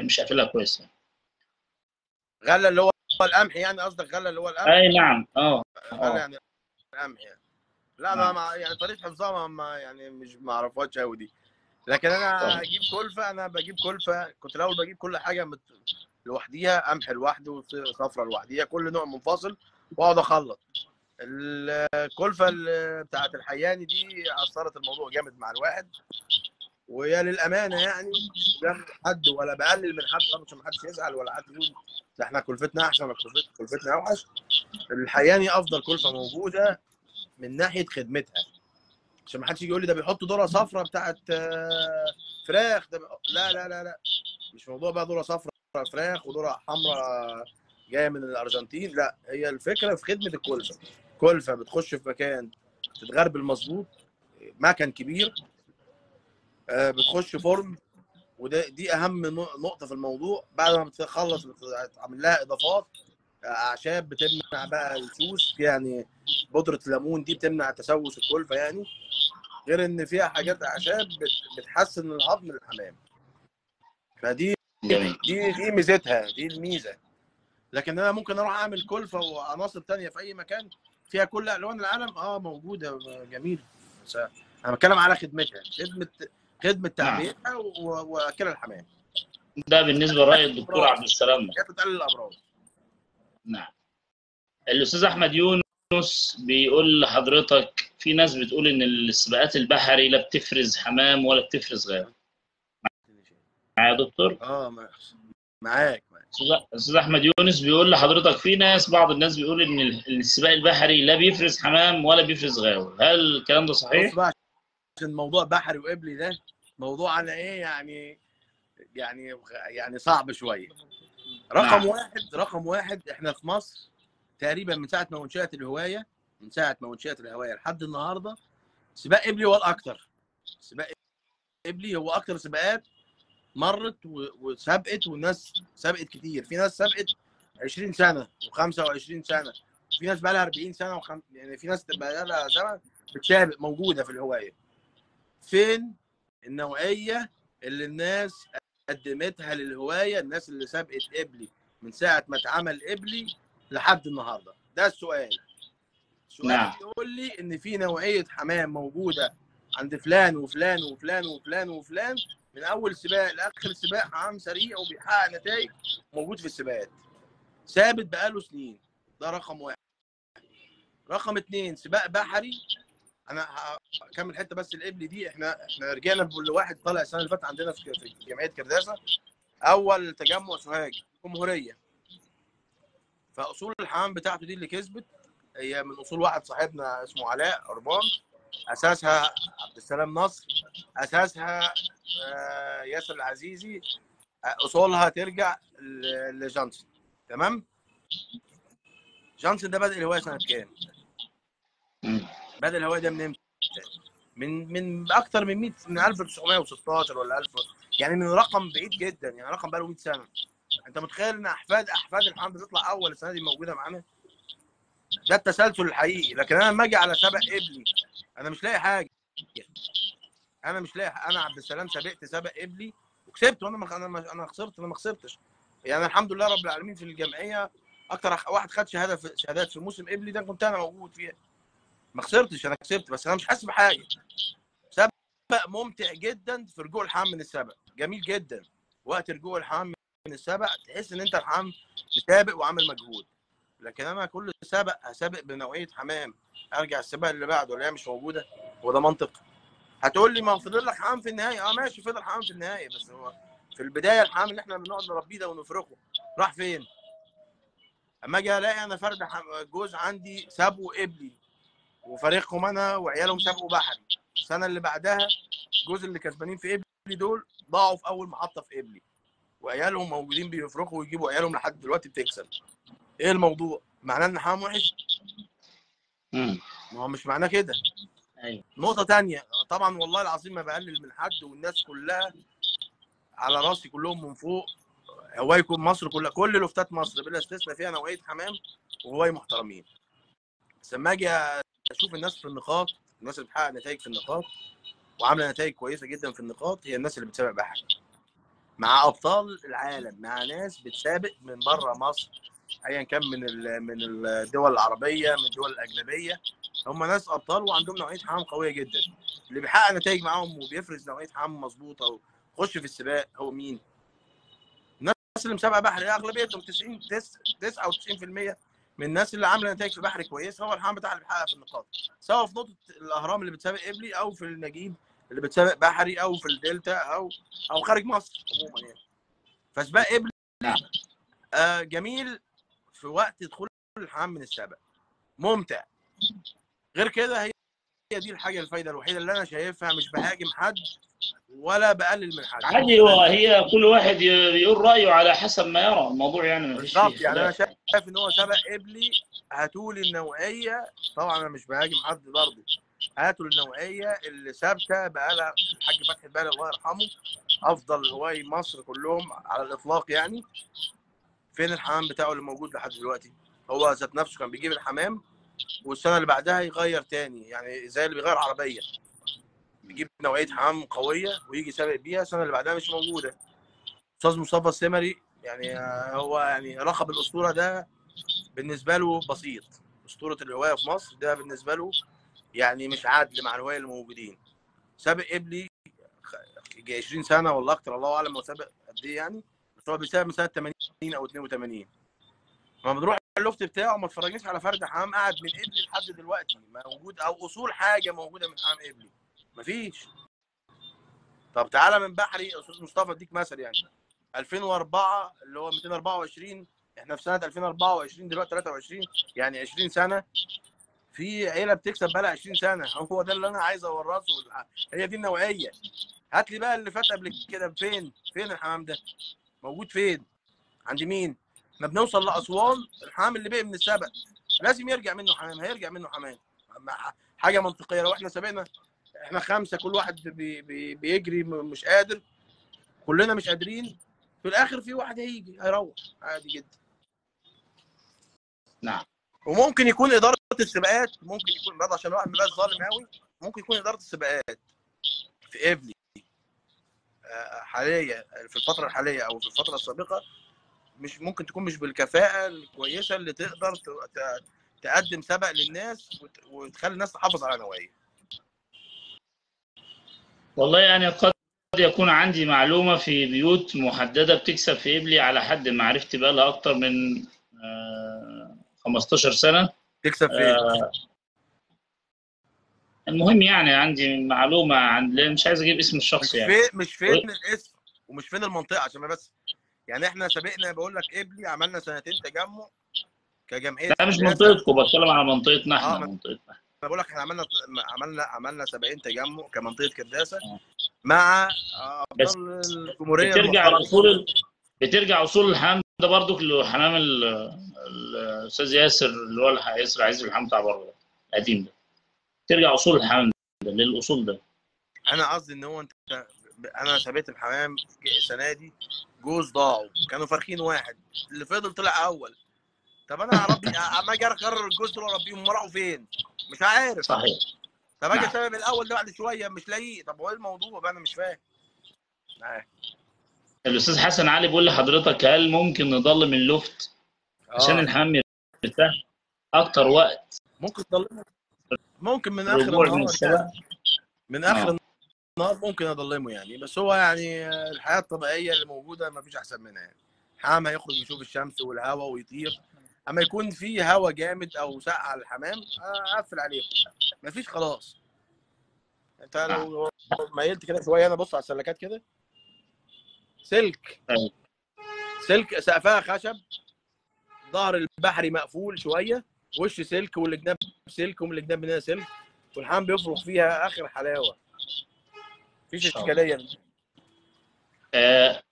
مش قافلها كويس يعني. غله اللي هو القمح يعني؟ قصدك غله اللي هو القمح؟ اي نعم. غله يعني القمح يعني. لا نعم. انا يعني طريقه حفظها ما يعني مش ما اعرفهاش قوي دي. لكن انا اجيب كلفه، انا بجيب كلفه. كنت الاول بجيب كل حاجه لوحديها، قمح لوحده وصفرة لوحديها، كل نوع منفصل، واقعد اخلط. الكلفه بتاعت الحياني دي اثرت الموضوع جامد مع الواحد، وهي للامانه يعني مش بجامل حد ولا بقلل من حد عشان ما حدش يزعل ولا حد يقول ده احنا كلفتنا احسن ولا كلفتنا اوحش. الحياني افضل كلفه موجوده من ناحيه خدمتها، عشان ما حدش يجي يقول لي ده بيحط ذره صفراء بتاعت فراخ. ده لا لا لا لا، مش موضوع بقى ذره صفراء فراخ وذره حمراء جايه من الارجنتين. لا، هي الفكره في خدمه الكلفه. كلفه بتخش في مكان تتغربل مظبوط، مكان كبير، بتخش فرن، دي اهم نقطه في الموضوع. بعد ما بتخلص بتعمل لها اضافات، اعشاب بتمنع بقى السوس يعني، بودره ليمون دي بتمنع تسوس الكلفه يعني، غير ان فيها حاجات اعشاب بتحسن الهضم للحمام. فدي جميل. دي ميزتها، دي الميزه. لكن انا ممكن اروح اعمل كلفه وعناصر تانية في اي مكان فيها كل الوان العالم، موجوده جميل، بس انا بتكلم على خدمتها، خدمه نعم. تعبئتها واكل الحمام. ده بالنسبه لراي الدكتور عبد السلام. هي بتقلل الامراض. نعم. الاستاذ احمد يونس بيقول لحضرتك في ناس بتقول ان السباقات البحري لا بتفرز حمام ولا بتفرز غاوي. معايا يا دكتور؟ معاك. استاذ احمد يونس بيقول لحضرتك في بعض الناس بيقول ان السباق البحري لا بيفرز حمام ولا بيفرز غاوي، هل الكلام ده صحيح؟ بص بقى، عشان موضوع بحري وقبلي ده موضوع على ايه يعني صعب شويه. رقم واحد احنا في مصر تقريبا من ساعه ما انشئت الهوايه، لحد النهارده سباق قبلي هو الاكثر. سباق قبلي هو اكثر سباقات مرت وسبقت، والناس سبقت كتير. في ناس سبقت 20 سنه و25 سنه، وفي ناس بقى لها 40 سنه يعني في ناس بقى لها زمن بتسابق موجوده في الهوايه. فين النوعيه اللي الناس قدمتها للهوايه؟ الناس اللي سبقت قبلي من ساعه ما اتعمل قبلي لحد النهارده، ده السؤال. نعم. يقول لي ان في نوعيه حمام موجوده عند فلان وفلان وفلان وفلان وفلان، من اول سباق لاخر سباق حمام سريع وبيحقق نتائج، موجود في السباقات ثابت بقاله سنين. ده رقم واحد. رقم اثنين، سباق بحري. انا هكمل حته بس القبلي دي. احنا رجعنا لواحد طالع السنه اللي فاتت عندنا في جمعيه كرداسه، اول تجمع سوهاج جمهوريه، فاصول الحمام بتاعته دي اللي كسبت هي من اصول واحد صاحبنا اسمه علاء قربان، اساسها عبد السلام نصر، اساسها ياسر العزيزي، اصولها ترجع لجانسون. تمام. جانسون ده بدأ الهوايه سنه كام؟ بدأ الهوايه ده من امتى؟ من اكتر من 100، من 1916 ولا 1000، يعني من رقم بعيد جدا، يعني رقم بقى له 100 سنه. انت متخيل ان احفاد الحمد بتطلع اول السنه دي موجوده معانا؟ ده التسلسل الحقيقي. لكن انا لما اجي على سبق ابلي، انا مش لاقي حاجه. انا عبد السلام سبقت سبق ابلي وكسبت، وانا انا خسرت؟ انا ما خسرتش. يعني الحمد لله رب العالمين في الجمعيه اكتر واحد خد شهادات في موسم ابلي ده كنت انا موجود فيها. ما خسرتش، انا كسبت، بس انا مش حاسس بحاجه. سبق ممتع جدا في رجوع الحام من السبق، جميل جدا. وقت رجوع الحام من السبق تحس ان انت الحام مسابق وعامل مجهود. لكن انا كل سبق هسابق بنوعيه حمام، ارجع السباق اللي بعده اللي هي مش موجوده، وده منطق. هتقول لي ما فضل لك حمام في النهايه. ماشي، فضل حمام في النهايه، بس هو في البدايه الحمام اللي احنا بنقعد نربيه ده ونفرخه راح فين؟ اما اجي الاقي انا فرد جوز عندي سابوا قبلي وفريقهم انا وعيالهم سابقوا بحري. السنه اللي بعدها جوز اللي كسبانين في قبلي دول ضاعوا في اول محطه في قبلي، وعيالهم موجودين بيفرخوا ويجيبوا عيالهم لحد دلوقتي بتكسب. ايه الموضوع؟ معناه ان حمام وحش؟ ما هو مش معناه كده. ايوه. نقطه ثانيه، طبعا والله العظيم ما بقلل من حد، والناس كلها على راسي كلهم من فوق. هوايكم مصر كلها، كل لفتات مصر بلا استثناء فيها نوعيه حمام وهواي محترمين. بس لما اجي اشوف الناس في النقاط، الناس اللي بتحقق نتائج في النقاط وعامله نتائج كويسه جدا في النقاط، هي الناس اللي بتسابق بحري مع ابطال العالم، مع ناس بتسابق من بره مصر ايا كان من الدول العربيه، من الدول الاجنبيه. هم ناس ابطال وعندهم نوعيه حمام قويه جدا. اللي بيحقق نتائج معاهم وبيفرز نوعيه حمام مظبوطه ويخش في السباق هو مين؟ الناس اللي مسابقه بحري، اغلبيتهم 99% من الناس اللي عامله نتائج في بحري كويس هو الحمام بتاعها اللي بيحقق في النقاط، سواء في نقطه الاهرام اللي بتسابق قبلي، او في النجيب اللي بتسابق بحري، او في الدلتا، او خارج مصر عموما يعني. فسباق قبلي جميل في وقت دخول الحمام من السبق، ممتع. غير كده هي دي الحاجه الفايده الوحيده اللي انا شايفها. مش بهاجم حد ولا بقلل من حد. عادي، وهي كل واحد يقول رايه على حسب ما يرى الموضوع، يعني ما فيش فيه بالظبط. يعني انا خلاف. شايف ان هو سبق قبلي، هاتوا لي النوعيه. طبعا انا مش بهاجم حد برضه. هاتوا النوعيه اللي ثابته بقى لها. الحاج فتحي البالي الله يرحمه، افضل هواي مصر كلهم على الاطلاق يعني. فين الحمام بتاعه اللي موجود لحد دلوقتي؟ هو ذات نفسه كان بيجيب الحمام والسنه اللي بعدها يغير تاني، يعني زي اللي بيغير عربيه، بيجيب نوعيه حمام قويه ويجي سابق بيها، السنه اللي بعدها مش موجوده. استاذ مصطفى السمري يعني هو يعني لقب الاسطوره ده بالنسبه له بسيط. اسطوره الهوايه في مصر ده بالنسبه له يعني مش عادل مع الهوايه اللي موجودين. سابق قبلي 20 سنه ولا اكتر، الله اعلم هو سابق قد ايه يعني، بس هو بيسابق من سنه 80 او 82. لما بنروح اللفت بتاعه ما اتفرجناش على فرد حمام قاعد من قبلي لحد دلوقتي موجود، او اصول حاجه موجوده من حمام قبلي مفيش. طب تعالى من بحري، استاذ مصطفى اديك مثل يعني 2004 اللي هو 224، احنا في سنه 2024 دلوقتي 23، يعني 20 سنه في عيله بتكسب بقى لها 20 سنه. هو ده اللي انا عايز اورثه، هي دي النوعيه. هات لي بقى اللي فات قبل كده، فين الحمام ده؟ موجود فين؟ عند مين؟ احنا بنوصل لاسوان، الحمام اللي بقي من السبق لازم يرجع منه حمام، هيرجع منه حمام. حاجه منطقيه. لو احنا سابقنا احنا 5 كل واحد بيجري مش قادر، كلنا مش قادرين، في الاخر في واحد هيجي هيروح عادي جدا. نعم. وممكن يكون اداره السباقات، ممكن يكون برضه عشان الواحد ما يبقاش ظالم قوي، ممكن يكون اداره السباقات في قبلي حاليا في الفتره الحاليه او في الفتره السابقه مش ممكن تكون مش بالكفاءه الكويسه اللي تقدر تقدم سبق للناس وتخلي الناس تحافظ على نوعيه. والله يعني قد يكون عندي معلومة في بيوت محددة بتكسب في قبلي على حد معرفتي بقى لها أكتر من 15 سنة. تكسب فين؟ المهم يعني عندي معلومة عن، مش عايز أجيب اسم الشخص يعني. مش فين الاسم ومش فين المنطقة، عشان ما بس يعني احنا سابقنا بقول لك قبلي عملنا 2 سنين تجمع، كجمعيه لا مش قداسه. منطقتكم، بتكلم على منطقتنا احنا، ما منطقتنا. انا بقول لك احنا عملنا 70 تجمع كمنطقه قداسه مع بس ابطال الجمهوريه بترجع المحترمين. بترجع اصول الحمام ده برضو لحمام الاستاذ ياسر، اللي هو ياسر عايز الحمام بتاع بره القديم ده، ترجع اصول الحمام ده للاصول ده. انا قصدي ان هو انت، انا سبيت الحمام السنه دي جوز ضاعوا كانوا فارخين واحد، اللي فضل طلع اول. طب انا اربي اما اجي اقرر الجوز دول اربيهم راحوا فين؟ مش عارف. صحيح. طب اجي نعم. اسبب الاول ده بعد شويه مش لاقيه، طب هو ايه الموضوع بقى؟ انا مش فاهم. الاستاذ حسن علي بيقول لحضرتك هل ممكن نضلم اللفت عشان اه الحمام يرتاح اكتر وقت ممكن تضلمه، ممكن من اخر الرجوع من النهار السبق؟ يعني، من اخر اه النهار ممكن اضلمه يعني. بس هو يعني الحياه الطبيعيه اللي موجوده ما فيش احسن منها يعني. الحمام هيخرج يشوف الشمس والهواء ويطير. اما يكون في هواء جامد او سقع على الحمام اقفل عليهم، ما فيش خلاص. انت نعم. لو ميلت كده شويه، انا بص على السلكات كده، سلك أيوة. سلك سقفها خشب، ظهر البحري مقفول شويه، وش سلك والجناب سلك ومن الجناب منها سلك، والحمام بيفرخ فيها اخر حلاوه، ان مفيش شاء الله. اشكاليه.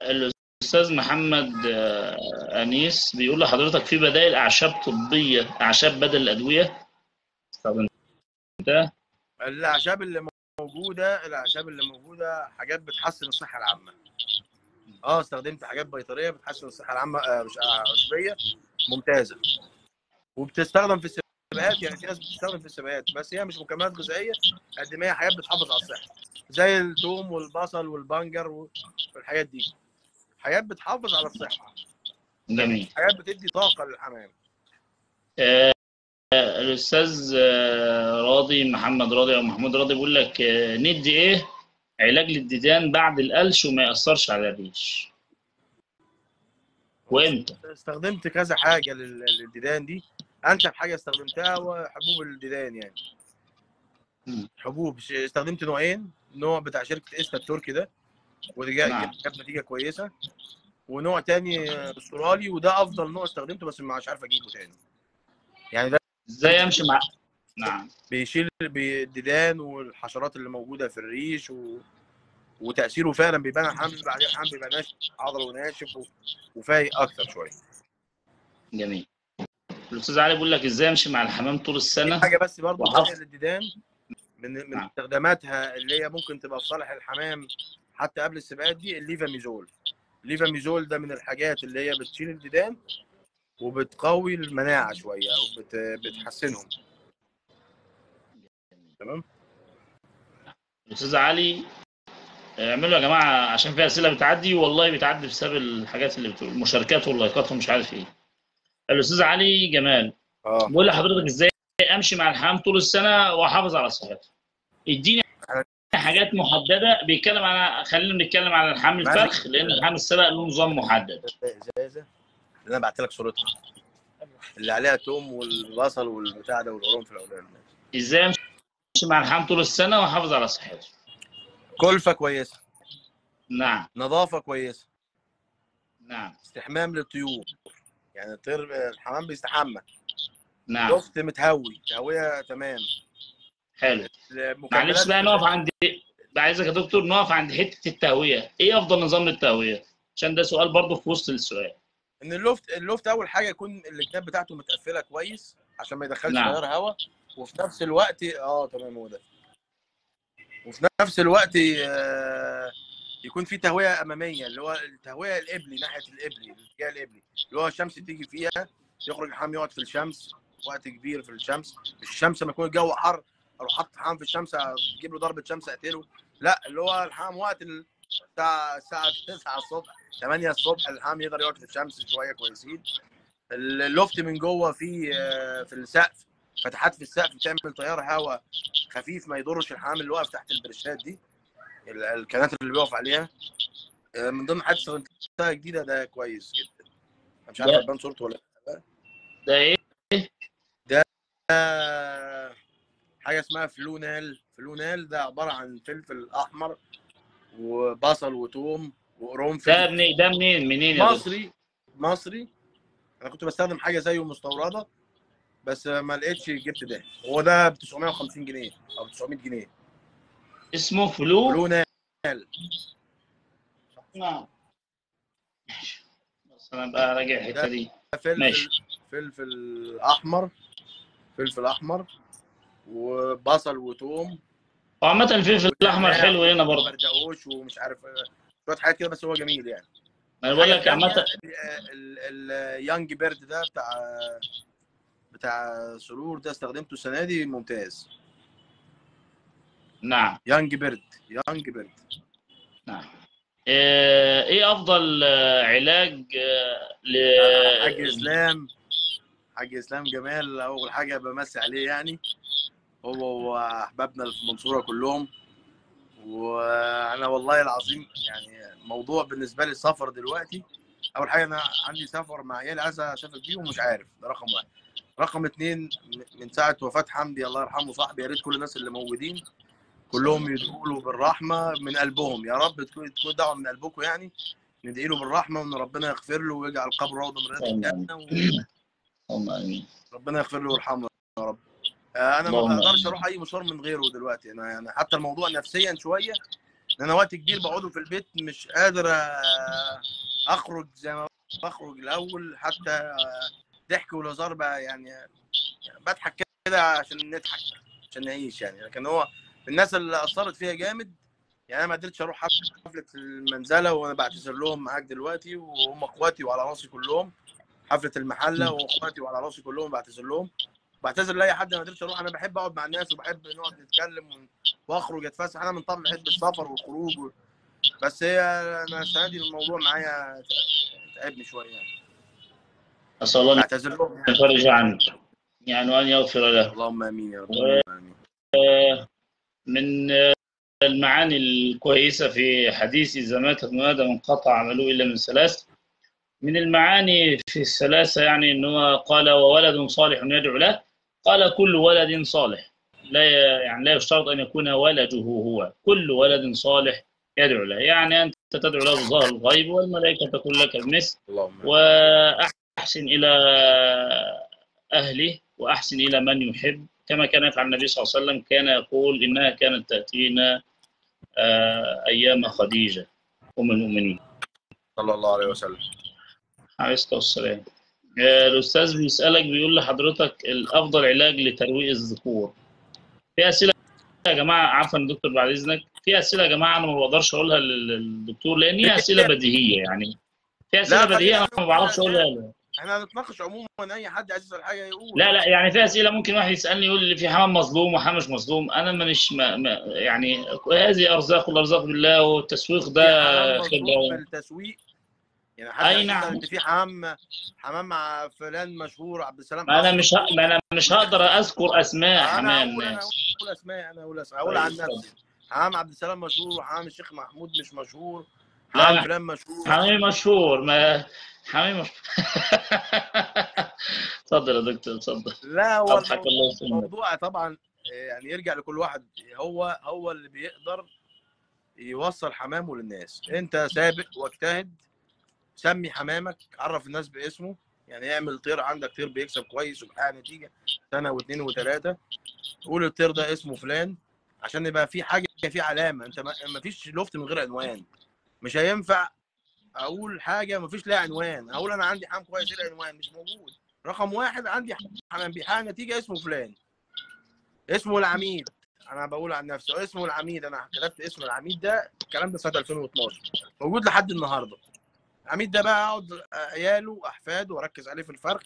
الاستاذ محمد انيس بيقول لحضرتك في بدائل اعشاب طبيه، اعشاب بدل الادويه استخدمتها؟ الاعشاب اللي موجوده حاجات بتحسن الصحه العامه. استخدمت حاجات بيطريه بتحسن الصحه العامه، مش عشبيه، ممتازه. وبتستخدم في السباقات، يعني في ناس بتستخدم في السباقات، بس هي مش مكملات غذائيه قد ما هي حاجات بتحافظ على الصحه، زي الثوم والبصل والبنجر والحاجات دي، حاجات بتحافظ على الصحه، جميل. حاجات بتدي طاقه للحمام. آه، الاستاذ راضي، محمد راضي او محمود راضي بيقول لك ندي ايه علاج للديدان بعد القلش وما ياثرش على الريش وامتى؟ استخدمت كذا حاجه للديدان دي. انسب حاجه استخدمتها هو حبوب الديدان يعني. حبوب استخدمت نوعين، نوع بتاع شركه استا التركي ده، ودي نعم. جاب نتيجه كويسه، ونوع تاني استرالي، وده افضل نوع استخدمته بس مش عارف اجيبه تاني يعني. ده ازاي امشي مع؟ نعم. بيشيل الديدان والحشرات اللي موجوده في الريش وتاثيره فعلا بيبان على الحمل، بعدين الحمل بيبقى ناشف، عضله وناشف وفايق اكتر شويه. جميل. الاستاذ علي بيقول لك ازاي امشي مع الحمام طول في السنه حاجه بس برضو تانية وحفظ؟ للديدان، من نعم. استخداماتها اللي هي ممكن تبقى في صالح الحمام حتى قبل السباقات دي، الليفاميزول. الليفاميزول ده من الحاجات اللي هي بتشيل الديدان وبتقوي المناعه شويه او بتحسنهم. تمام. الاستاذ علي اعملوا يا جماعه عشان في اسئله بتعدي، والله بتعدي بسبب الحاجات اللي بتقول المشاركات واللايكات ومش عارف ايه. الاستاذ علي جمال بقول لحضرتك ازاي امشي مع الحمام طول السنه واحافظ على صحته. اديني حاجات محدده. بيتكلم على، خلينا نتكلم على الحمام الفرخ لان الحمام السبق له نظام محدد. ازازه اللي انا بعت لك صورتها اللي عليها توم والبصل والبتاع ده والقرنفل الاولاني. ازاي امشي مع الحمام طول السنه واحافظ على صحته؟ كلفه كويسه، نعم. نظافه كويسه، نعم. استحمام للطيور، يعني الطير الحمام بيستحمى، نعم. لفت متهوي، تهويه تمام. حلو. معلش المكملات بقى نقف الغذائيه، عند، بقى عايزك يا دكتور نقف عند حته التهويه. ايه افضل نظام للتهويه؟ عشان ده سؤال برضه في وسط السؤال. ان اللفت اول حاجه يكون الجناب بتاعته متقفله كويس عشان ما يدخلش نعم. تيار هواء، وفي نفس الوقت تمام هو ده، وفي نفس الوقت يكون في تهويه اماميه، اللي هو التهويه القبلي، ناحيه القبلي، الاتجاه القبلي، اللي هو الشمس تيجي فيها، يخرج الحمام يقعد في الشمس وقت كبير في الشمس. الشمس لما يكون الجو حر اروح حاطط الحمام في الشمس اجيب له ضربه شمس اقتله، لا، اللي هو الحمام وقت الساعه 9 الصبح 8 الصبح الحمام يقدر يقعد في الشمس شويه كويسين. اللفت من جوه في السقف، فتحات في السقف بتعمل تيار هواء خفيف ما يضرش الحمام اللي واقف تحت البرشات دي، الكنات اللي بيقف عليها. من ضمن حاجات استخدمتها جديده ده كويس جدا. انا مش عارف ده هتبان صورته ولا لا. ده ايه؟ ده حاجه اسمها فلونال. فلونال ده عباره عن فلفل احمر وبصل وثوم وقرنفل. ده منين يا دكتور؟ مصري انا كنت بستخدم حاجه زيه مستورده بس ما لقيتش جبت ده. هو ده ب 950 جنيه او ب 900 جنيه. اسمه فلو. فلو نال. نعم. بس انا بقى راجع الحته ده دي. فلفل، ماشي. فلفل احمر، فلفل احمر وبصل وثوم وعامة الفلفل الأحمر ونعناع حلو هنا برضه. وبردقوش ومش عارف شويه حاجات كده، بس هو جميل يعني. ما أنا بقول الحاجه لك الثانيه عامة. اليانج بيرد ده بتاع سرور، ده استخدمته السنه دي ممتاز. نعم. يانج بيرد، يانج بيرد. نعم. إيه أفضل علاج ل حاج اسلام، حاج اسلام جمال اول حاجه بمسي عليه يعني، هو واحبابنا في المنصوره كلهم. وانا والله العظيم يعني موضوع بالنسبه لي السفر دلوقتي، اول حاجه انا عندي سفر مع عيالي عايز اسافر بيهم ومش عارف، ده رقم واحد. رقم اتنين، من ساعه وفاه حمدي الله يرحمه صاحبي، يا ريت كل الناس اللي موجودين كلهم يدعوا له بالرحمه من قلبهم، يا رب تكون دعوه من قلبكم يعني، ندعي له بالرحمه وان ربنا يغفر له ويجعل قبره روضه من رياض اللهم آمين. الجنه، اللهم آمين. وربنا يغفر له ويرحمه يا رب. انا ما اللهم بقدرش آمين. اروح اي مشوار من غيره دلوقتي، انا يعني حتى الموضوع نفسيا شويه، ان انا وقت كبير بقعده في البيت مش قادر اخرج زي ما بخرج الاول، حتى ضحك والهزار بقى يعني بضحك كده عشان نضحك عشان نعيش يعني، لكن هو الناس اللي اثرت فيها جامد يعني. انا ما قدرتش اروح حفله المنزله وانا بعتذر لهم معاك دلوقتي، وهم اخواتي وعلى راسي كلهم، حفله المحله واخواتي وعلى راسي كلهم بعتذر لهم، بعتذر لاي حد ما قدرتش اروح. انا بحب اقعد مع الناس وبحب نقعد نتكلم واخرج اتفسح، انا من طبعي بحب السفر والخروج بس هي انا السنه دي الموضوع معايا تعبني شويه يعني. أسأل الله أن بعتذر لهم يعني. يفرج عنه يعني وأن يغفر له. اللهم امين يا رب، اللهم امين. ومن المعاني الكويسة في حديث إذا مات ابن آدم انقطع عمله إلا من ثلاث. من المعاني في الثلاثة يعني أنه قال وولد صالح يدعو له. قال كل ولد صالح. لا يعني لا يشترط أن يكون ولده هو، كل ولد صالح يدعو له، يعني أنت تدعو له بظهر الغيب والملائكة تقول لك بمثل. اللهم امين. وأحسن إلى أهله وأحسن إلى من يحب، كما كان يفعل النبي صلى الله عليه وسلم، كان يقول إنها كانت تأتينا أيام خديجة أم المؤمنين صلى الله عليه وسلم. عليه الصلاة والسلام. الأستاذ بيسألك بيقول لحضرتك الأفضل علاج لترويق الذكور. في أسئلة يا جماعة، عفوا دكتور بعد إذنك، في أسئلة يا جماعة أنا ما بقدرش أقولها للدكتور لأن هي أسئلة بديهية يعني. في أسئلة لا بديهية خلينا أنا ما نقول بعرفش أقولها الاسئله، له. احنا هنتناقش عموما، اي حد عايز يسال حاجه يقول. لا لا، يعني في أسئلة ممكن واحد يسألني يقول لي في حمام مظلوم وحمام مش مظلوم، أنا مانيش يعني هذه أرزاق والأرزاق بالله، والتسويق ده في حمام مظلوم خبرة. بالتسويق يعني، حد أي عايز يسال نعم. ان في حمام مع فلان مشهور عبد السلام ما حمام مشهور. أنا مش هقدر أذكر أسماء حمام انا ناس. هقول اسماء، هقول طيب عن اتفضل. نفسي. حمام عبد السلام مشهور، وحمام الشيخ محمود مش مشهور، لا حمام أنا فلان مشهور. حمامي مشهور، ما حمامي مشهور. اتفضل يا دكتور اتفضل. لا هو أضحك الله يسلمك. الموضوع طبعا يعني يرجع لكل واحد، هو اللي بيقدر يوصل حمامه للناس. انت سابق واجتهد، سمي حمامك، عرف الناس باسمه يعني، اعمل طير عندك، طير بيكسب كويس وبيحقق نتيجه سنه واثنين وثلاثه، قول الطير ده اسمه فلان عشان يبقى في حاجه، في علامه. انت ما فيش لفت من غير عنوان، مش هينفع اقول حاجه ما فيش لها عنوان، اقول انا عندي حمام كويس، ايه العنوان؟ مش موجود. رقم واحد عندي حمام بيحقق نتيجه اسمه فلان، اسمه العميد. انا بقول عن نفسي اسمه العميد، انا كتبت اسم العميد ده، الكلام ده سنه 2012 موجود لحد النهارده. العميد ده بقى اقعد عياله واحفاده واركز عليه في الفرق،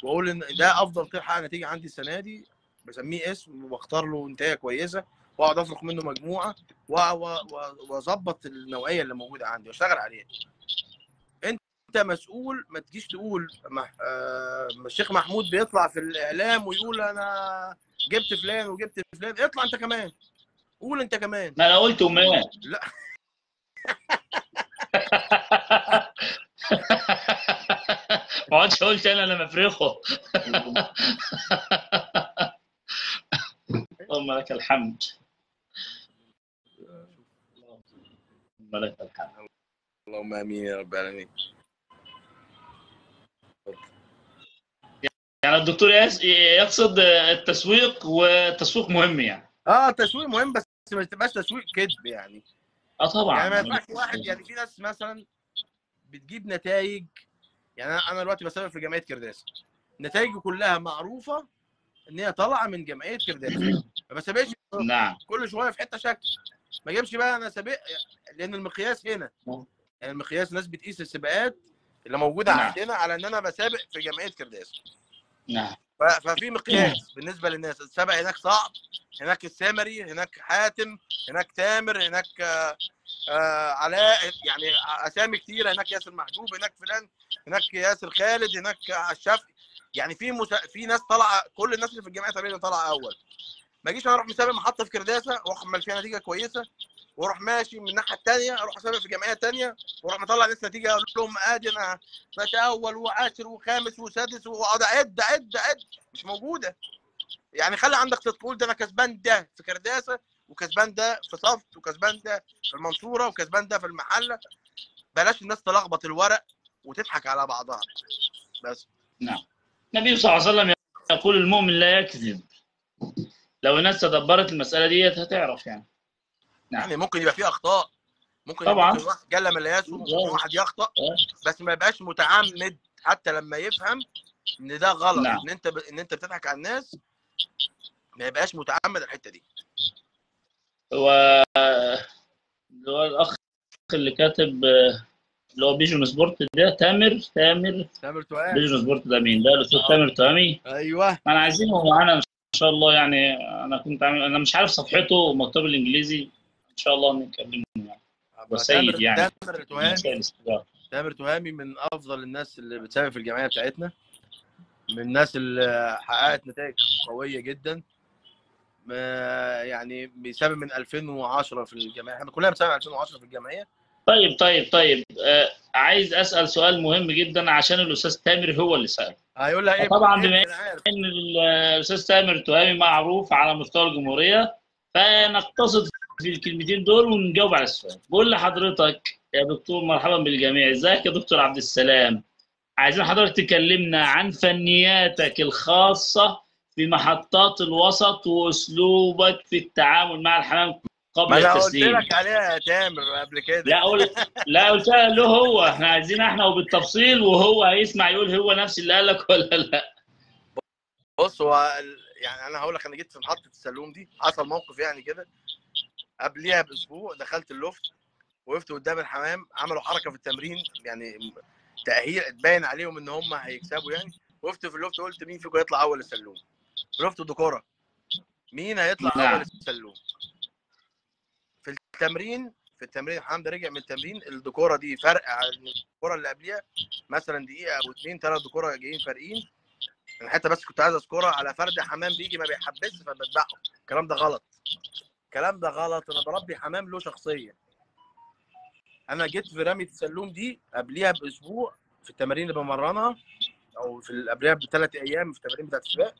واقول ان ده افضل طير حقق نتيجه عندي السنه دي، بسميه اسم وبختار له انتايه كويسه، واقعد افرق منه مجموعه واظبط النوعيه اللي موجوده عندي واشتغل عليها. انت مسؤول، ما تجيش تقول الشيخ محمود بيطلع في الاعلام ويقول انا جبت فلان وجبت فلان، اطلع انت كمان، قول انت كمان. ما أنا قلت وما لا ما عادش قلت أنا مفرخه. اللهم لك الحمد. اللهم لك الحمد. اللهم امين يا رب العالمين. الدكتور يقصد التسويق، والتسويق مهم يعني. التسويق مهم، بس ما تبقاش تسويق كذب يعني. طبعا يعني ما ينفعش واحد، يعني في ناس مثلا بتجيب نتائج. يعني انا دلوقتي بسوق في جمعيه كرداسه، نتائجي كلها معروفه ان هي طالعه من جمعيه كرداسه، ما بسابقش نعم. كل شويه في حته شكل. ما اجيبش بقى انا سابق، لان المقياس هنا، يعني المقياس ناس بتقيس السباقات اللي موجوده نعم. عندنا على ان انا بسابق في جمعيه كرداسه. نعم. ففي مقياس بالنسبه للناس. السبق هناك صعب، هناك السامري، هناك حاتم، هناك تامر، هناك علاء، يعني اسامي كتيره، هناك ياسر محجوب، هناك فلان، هناك ياسر خالد، هناك الشافعي. يعني في ناس طالعه، كل الناس اللي في الجمعيه تقريبا طالعه اول. ما اجيش انا اروح مسابق محطه في كرداسه واروح عمل فيها نتيجه كويسه، واروح ماشي من الناحيه الثانيه اروح اسابق في جمعيه ثانيه، واروح مطلع ناس نتيجه اقول لهم ادي انا بقيت اول وعاشر وخامس وسادس، واقعد اعد اعد اعد. مش موجوده. يعني خلي عندك تقول ده انا كسبان ده في كرداسه، وكسبان ده في صفت، وكسبان ده في المنصوره، وكسبان ده في المحله. بلاش الناس تلخبط الورق وتضحك على بعضها بس. نعم. النبي صلى الله عليه وسلم يقول المؤمن لا يكذب. لو الناس تدبرت المسألة ديت هتعرف يعني. نعم. يعني ممكن يبقى فيه اخطاء، ممكن طبعا. واحد جل من الياسو، ممكن واحد يخطأ، بس ما يبقاش متعمد. حتى لما يفهم ان ده غلط، نعم. ان انت بتضحك على الناس، ما يبقاش متعمد الحته دي. هو الأخ اللي كاتب اللي هو بيجون سبورت ده، تامر تامر تهامي. بيجون سبورت ده مين؟ ده الأستاذ تامر تهامي. ايوه. أنا عايزينه معانا إن شاء الله يعني. أنا مش عارف صفحته مكتوب بالإنجليزي. إن شاء الله نكلمه يعني. وسيد يعني. تامر تهامي من افضل الناس اللي بتساهم في الجمعيه بتاعتنا، من الناس اللي حققت نتائج قويه جدا. يعني بيساهم من 2010 في الجمعيه، احنا كلنا بنساهم 2010 في الجمعيه. طيب. عايز أسأل سؤال مهم جدا عشان الأستاذ تامر هو اللي سأل. هيقول لها ايه؟ طبعا بما انا عارف ان الاستاذ تامر تهامي معروف على مستوى الجمهوريه، فنقتصد في الكلمتين دول ونجاوب على السؤال. بقول لحضرتك يا دكتور مرحبا بالجميع، ازيك يا دكتور عبد السلام؟ عايزين حضرتك تكلمنا عن فنياتك الخاصه في محطات الوسط واسلوبك في التعامل مع الحمام ما قبل انا قلت التسليم. لك عليها يا تامر قبل كده. لا قلتها له هو، احنا عايزين احنا وبالتفصيل، وهو هيسمع يقول هو نفس اللي قال لك ولا لا. بص، هو يعني انا هقول لك، انا جيت في محطه السلوم دي، حصل موقف يعني كده. قبليها باسبوع دخلت اللوفت، وقفت قدام الحمام، عملوا حركه في التمرين يعني تاهيل، تبين عليهم ان هم هيكسبوا يعني. وقفت في اللوفت قلت مين فيكم يطلع اول السلوم؟ في لوفت الدكوره، مين هيطلع اول نعم. السلوم؟ في التمرين الحمام ده رجع من التمرين، الدكوره دي فرق عن الدكوره اللي قبليها مثلا دقيقه او اتنين، 3 دكوره جايين فارقين. انا حتى بس كنت عايز اذكرها على فرد حمام بيجي ما بيحبسش فبذبحه. الكلام ده غلط، الكلام ده غلط. انا بربي حمام له شخصيه. انا جيت في رميه السلوم دي قبليها باسبوع في التمارين اللي بمرنها، او في قبلها ب3 ايام في التمارين بتاعت السباق.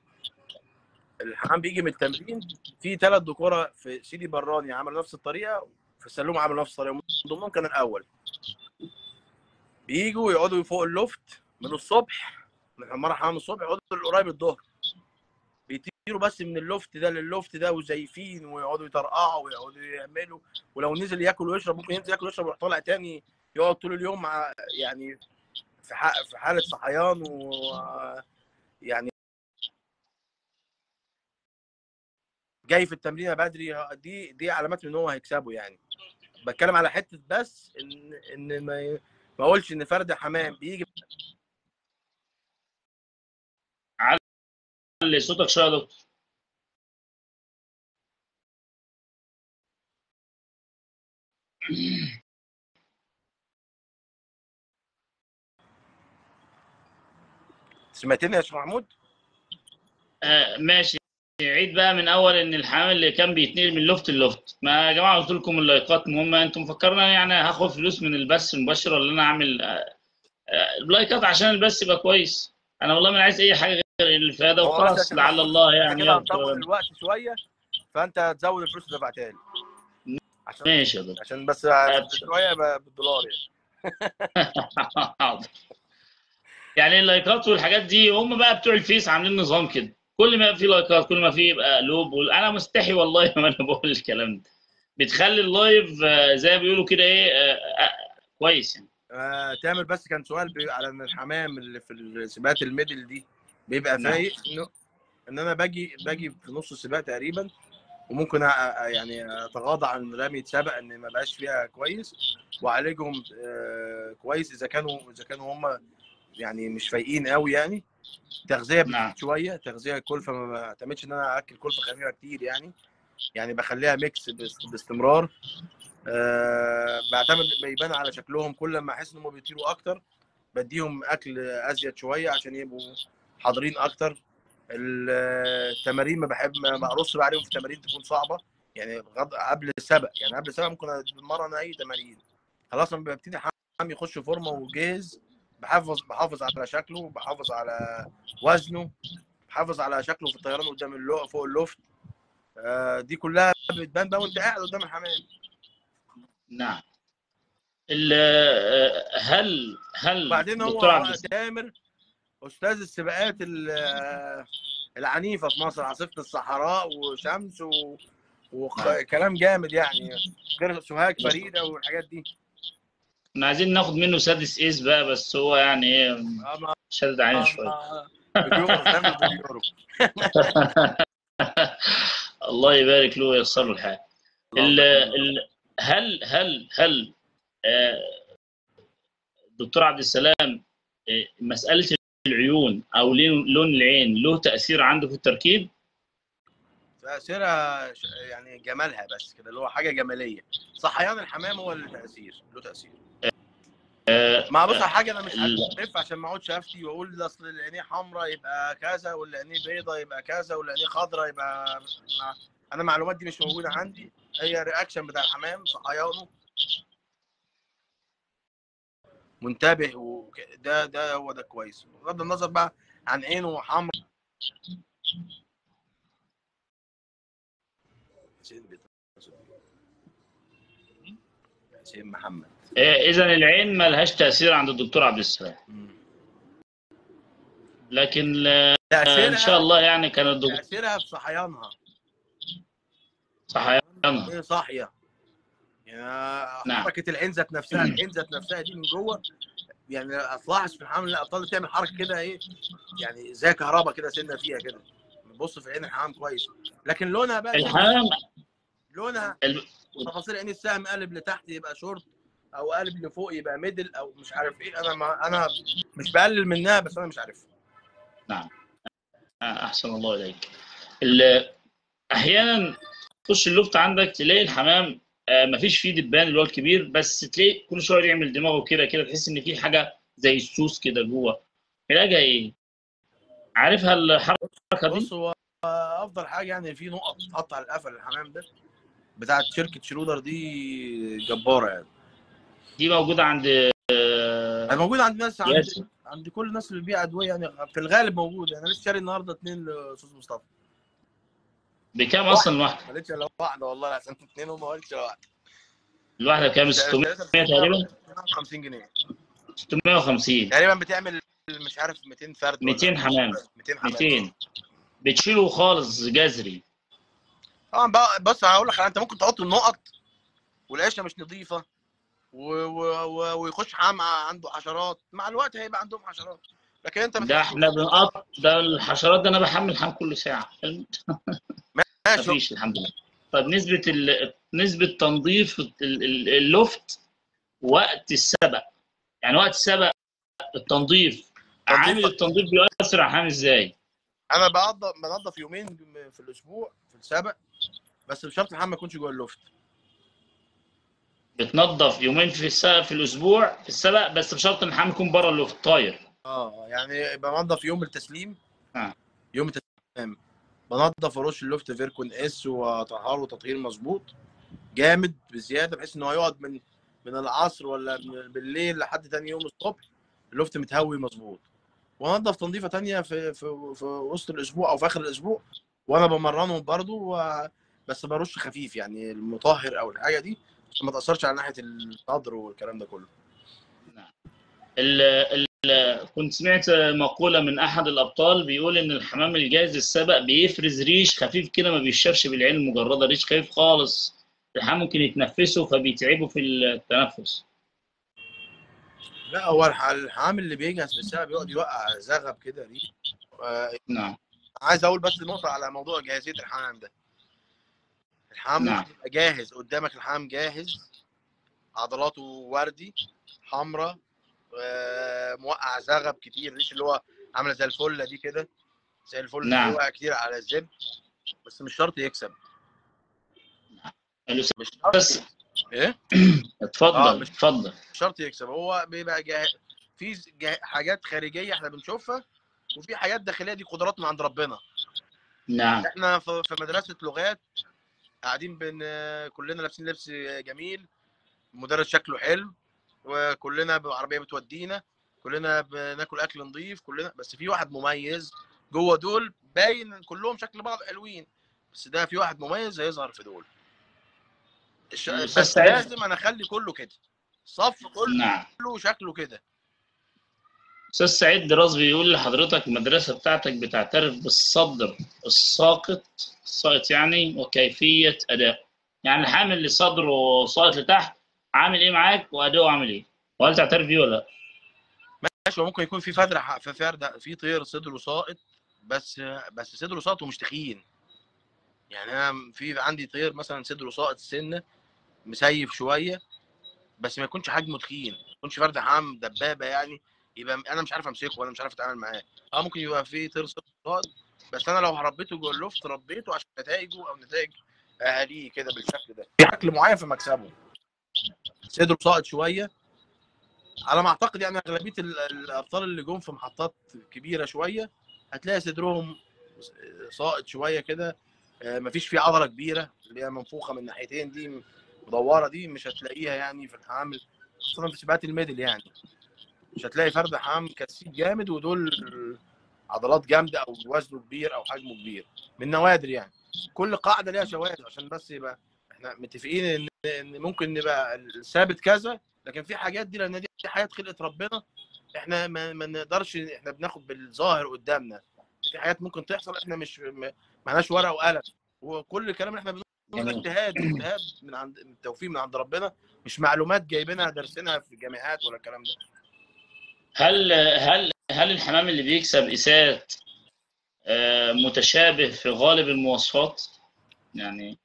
الحمام بيجي من التمرين، في 3 دكوره في سيدي براني عملوا نفس الطريقه، في السلوم عملوا نفس الطريقه، من ضمنهم كان الاول. بييجوا يقعدوا فوق اللوفت من الصبح، من حمار حمام الصبح، يقعدوا قريب الظهر، بيطيروا بس من اللوفت ده للوفت ده وزيفين، ويقعدوا يطرقعوا ويقعدوا يعملوا. ولو نزل ياكل ويشرب ممكن ينزل ياكل ويشرب ويروح طالع تاني، يقعد طول اليوم مع يعني في حاله صحيان، ويعني جاي في التمرين بدري. دي علامات ان هو هيكسبه يعني. بتكلم على حته بس ان ما اقولش ان فرد حمام بيجي. علي صوتك شويه يا دكتور. سمعتني يا شيخ محمود؟ ماشي. عيد بقى من اول ان الحمام اللي كان بيتنقل من لوفت للوفت. ما يا جماعه قلت لكم اللايكات مهمه، انتم مفكرنا يعني هاخد فلوس من البث المباشر، ولا انا اعمل اللايكات عشان البث يبقى كويس؟ انا والله ما عايز اي حاجه غير الافاده هو بس يا وخلاص، شيخ لعل محمود الله احنا يعني كده يغفر هنطول لنا. الوقت شويه، فانت هتزود الفلوس اللي دفعتها لي ماشي يا دكتور. عشان بس أبشر. شويه بالدولار يعني. حاضر. يعني اللايكات والحاجات دي هم بقى بتوع الفيس عاملين نظام كده، كل ما في لايكات كل ما في يبقى قلوب، انا مستحي والله وانا بقول الكلام ده، بتخلي اللايف زي ما بيقولوا كده ايه كويس يعني. تامر، بس كان سؤال على ان الحمام اللي في السباقات الميدل دي بيبقى نعم. فايق، ان انا باجي في نص السباق تقريبا، وممكن يعني اتغاضى عن رمي سبق ان ما بقاش فيها كويس، واعالجهم كويس اذا كانوا هم يعني مش فايقين قوي يعني. تغذيه نعم. بتزيد شويه، تغذيه كلفه، ما بعتمدش ان انا اكل كلفه خفيفه كتير يعني بخليها ميكس باستمرار. بعتمد بيبان على شكلهم، كل ما احس ان هم بيطيروا اكتر بديهم اكل ازيد شويه عشان يبقوا حاضرين اكتر. التمارين ما برص بقى عليهم في تمارين تكون صعبه، يعني قبل السبق، يعني قبل السبق ممكن اتمرن اي تمارين. خلاص لما ببتدي حمام يخش فورمه وجاهز، بحافظ على شكله، بحافظ على وزنه، بحافظ على شكله في الطيران قدام فوق اللوفت. دي كلها بتبان بقى وانت قاعد قدام الحمام. نعم. هل وبعدين دكتور عبد هو تامر استاذ السباقات العنيفه في مصر، عاصفه الصحراء وشمس نعم. وكلام جامد يعني، غير سوهاج فريده والحاجات دي. احنا عايزين ناخد منه سادس ايس بقى، بس هو يعني ايه ما شدد علينا شويه. باليورو، تامر باليورو. الله يبارك له وييسر له الحال. اللهم ال امين. ال هل دكتور عبد السلام مساله العيون او لون العين له تاثير عنده في التركيب؟ تاثيرها يعني جمالها بس كده، اللي هو حاجه جماليه. صحيان الحمام هو اللي له تاثير. ما بص على حاجه، انا مش هلف عشان ما اقعدش افتي واقول اصل اللي عينيه حمراء يبقى كذا، واللي عينيه بيضاء يبقى كذا، واللي عينيه خضراء يبقى انا المعلومات دي مش موجوده عندي. هي رياكشن بتاع الحمام، صحيانه، منتبه، ده هو ده كويس، بغض النظر بقى عن عينه حمراء. حسين محمد. اذا العين ما لهاش تاثير عند الدكتور عبد السلام، لكن ان شاء تاثيرها الله يعني كان الدكتور تاثيرها في صحيانها. صحيانها. هي صاحيه يعني، نعم. حركه العين ذات نفسها، دي من جوه يعني. الاحظ في الحمام الابطال بتعمل حركه كده ايه، يعني زي كهرباء كده، سنه فيها كده، بص في عين الحمام كويس. لكن لونها بقى زي ما الحمام لونها وتفاصيل عين السهم، قلب لتحت يبقى شورت، او قلب لفوق يبقى ميدل، او مش عارف ايه. انا مش بقلل منها، بس انا مش عارفها. نعم. احسن الله اليك. احيانا تخش اللفت عندك تلاقي الحمام مفيش فيه دبان اللي هو الكبير، بس تلاقي كل شويه يعمل دماغه كده كده، تحس ان في حاجه زي السوس كده جوه. علاجها ايه؟ عارفها الحركه دي؟ بص، هو افضل حاجه يعني في نقط تتحط على القفل الحمام ده، بتاعت شركه شرودر دي، جباره يعني. دي موجوده عند موجود عند ناس، ياسر. عند كل الناس اللي بيبيع ادويه يعني، في الغالب موجود يعني. انا لسه شاري النهارده 2 لاستاذ مصطفى. بكام اصلا الواحده؟ ما لقيتش الا واحده والله، عشان 2 وما قلتش الا واحده. الواحده كام؟ 600 اشتريتها ب تقريبا. 650 جنيه 650. تقريبا. بتعمل مش عارف 200 فرد ولا 200 حمام. 200 حمام. 200 بتشيله خالص جذري. طبعا بقى، بص هقول لك، انت ممكن تحط النقط والقشه مش نظيفه، ويخش حمام عنده حشرات، مع الوقت هيبقى عندهم حشرات، لكن انت ده متاكد احنا بنقط ده الحشرات ده انا بحمل حمام كل ساعه. ماشي. مفيش الحمد لله. طب نسبة تنظيف اللفت وقت السبق، يعني وقت السبق التنظيف، تنظيف. عامل التنظيف بيؤثر على الحمام ازاي؟ انا بنظف يومين في الاسبوع في السبق، بس بشرط الحمام ما يكونش جوه اللفت. بتنظف يومين في الاسبوع في السبق، بس بشرط ان الحمام يكون بره اللفت طاير. يعني بنظف يوم التسليم. آه. يوم التسليم بنظف ورش اللفت فيركون اس، واطهره تطهير مظبوط جامد بزياده، بحيث انه هيقعد من العصر ولا بالليل لحد تاني يوم الصبح اللفت متهوي مظبوط. وانضف تنظيفه تانية في وسط الاسبوع او في اخر الاسبوع، وانا بمرنهم برضو بس برش خفيف يعني، المطهر او الحاجه دي عشان ما تاثرش على ناحيه الصدر والكلام ده كله. نعم. كنت سمعت مقولة من أحد الأبطال بيقول إن الحمام الجاهز السبق بيفرز ريش خفيف كده، ما بيشرش بالعين مجردة، ريش خفيف خالص الحمام ممكن يتنفسه فبيتعبوا في التنفس. لا، هو الحمام اللي بيجهز للسبق بيقعد يوقع زغب كده ريح. نعم عايز اقول بس نقطه على موضوع جاهزيه الحمام ده. الحمام نعم ممكن يبقى جاهز قدامك، الحمام جاهز عضلاته وردي حمراء، موقع زغب كتير، ريش اللي هو عامله زي الفله دي كده، زي الفل اللي نعم. وقع كتير على الزب، بس مش شرط يكسب. الأستاذ مش شرط بس ايه؟ اتفضل مش اتفضل. شرط يكسب، هو بيبقى في حاجات خارجيه احنا بنشوفها، وفي حاجات داخليه دي قدرات من عند ربنا. نعم احنا في مدرسه لغات قاعدين كلنا لابسين لبس جميل، المدرس شكله حلو، وكلنا بعربيه بتودينا، كلنا بناكل اكل نظيف كلنا، بس في واحد مميز جوه دول، باين كلهم شكل بعض حلوين، بس ده في واحد مميز هيظهر في دول. الأستاذ بس سعيد. لازم انا اخلي كله كده، صف نعم. كله شكله كده. أستاذ سعيد دراز بيقول لحضرتك المدرسة بتاعتك بتعترف بالصدر الساقط يعني وكيفية أداء، يعني الحامل اللي صدره ساقط لتحت عامل إيه معاك وأداؤه عامل إيه؟ وهل تعترف بيه ولا لأ؟ ماشي، هو ممكن يكون في فرد في طير صدره ساقط، بس صدره ساقط ومش تخين. يعني انا في عندي طير مثلا صدره ساقط سنه مسيف شويه، بس ما يكونش حجمه تخين، ما يكونش فرد حام دبابه يعني، يبقى انا مش عارف امسكه ولا مش عارف اتعامل معاه. ممكن يبقى في طير صياد، بس انا لو ربيته جوه اللفت ربيته عشان نتائجه او نتائج اهاليه كده بالشكل ده، في شكل معين في مكسبه. صدره ساقط شويه على ما اعتقد، يعني اغلبيه الابطال اللي جم في محطات كبيره شويه هتلاقي صدرهم ساقط شويه كده، مفيش فيه عضله كبيره اللي هي منفوخه من ناحيتين دي، مدوره دي مش هتلاقيها يعني في الحامل، خصوصا في سباقات الميدل. يعني مش هتلاقي فرد حام كثيف جامد ودول عضلات جامده او وزنه كبير او حجمه كبير، من نوادر يعني. كل قاعده ليها شواذ عشان بس يبقى احنا متفقين ان ممكن نبقى الثابت كذا، لكن في حاجات دي لان دي حياه خلقه ربنا، احنا ما نقدرش، احنا بناخد بالظاهر قدامنا. في حاجات ممكن تحصل احنا مش معناش ورقه وقلم، وكل الكلام اللي احنا بنقوله ده اجتهاد من عند التوفيق من عند ربنا، مش معلومات جايبينها دارسينها في الجامعات ولا الكلام ده. هل الحمام اللي بيكسب إسات متشابه في غالب المواصفات؟ يعني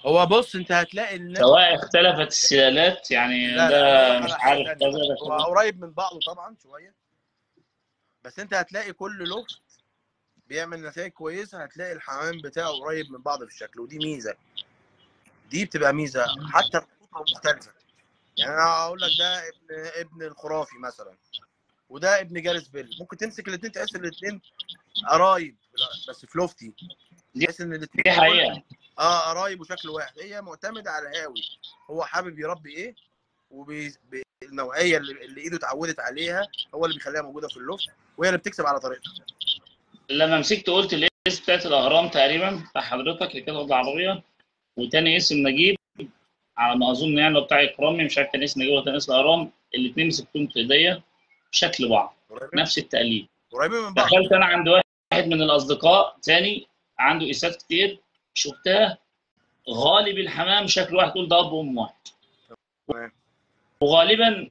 هو بص، انت هتلاقي الناس، سواء اختلفت السلالات، يعني لا ده انا اقول لك مش على حاجه عارف ثانيه كذا بقى، ده هو كذا. قريب من بعضه طبعا شويه، بس انت هتلاقي كل لوفت بيعمل نتائج كويسه، هتلاقي الحمام بتاعه قريب من بعض في الشكل، ودي ميزه، دي بتبقى ميزه حتى الخطوط مختلفه. يعني انا هقول لك ده ابن الخرافي مثلا، وده ابن جارس بيل، ممكن تمسك الاثنين تحس الاثنين قرايب، بس في لوفتي دي تحس ان الاثنين دي دول حقيقة. قرايب وشكل واحد. هي معتمده على الهاوي، هو حابب يربي ايه، والنوعيه اللي ايده اتعودت عليها هو اللي بيخليها موجوده في اللوفت، وهي اللي بتكسب على طريقتها. لما مسكت قلت الاسم بتاعت الأهرام تقريبا بتاع حضرتك اللي كده العربية، وتاني اسم نجيب على ما أظن، يعني لو بتاع إكرامي مش عارف كان اسم نجيب ولا كان اسم الأهرام، الاثنين مسكتهم في إيديا بشكل بعض، نفس التقليد. قريبين من بعض. دخلت أنا عند واحد من الأصدقاء تاني عنده إسات كتير، شفتها غالب الحمام شكل واحد، تقول ده اب وام واحد. تمام. وغالبا انا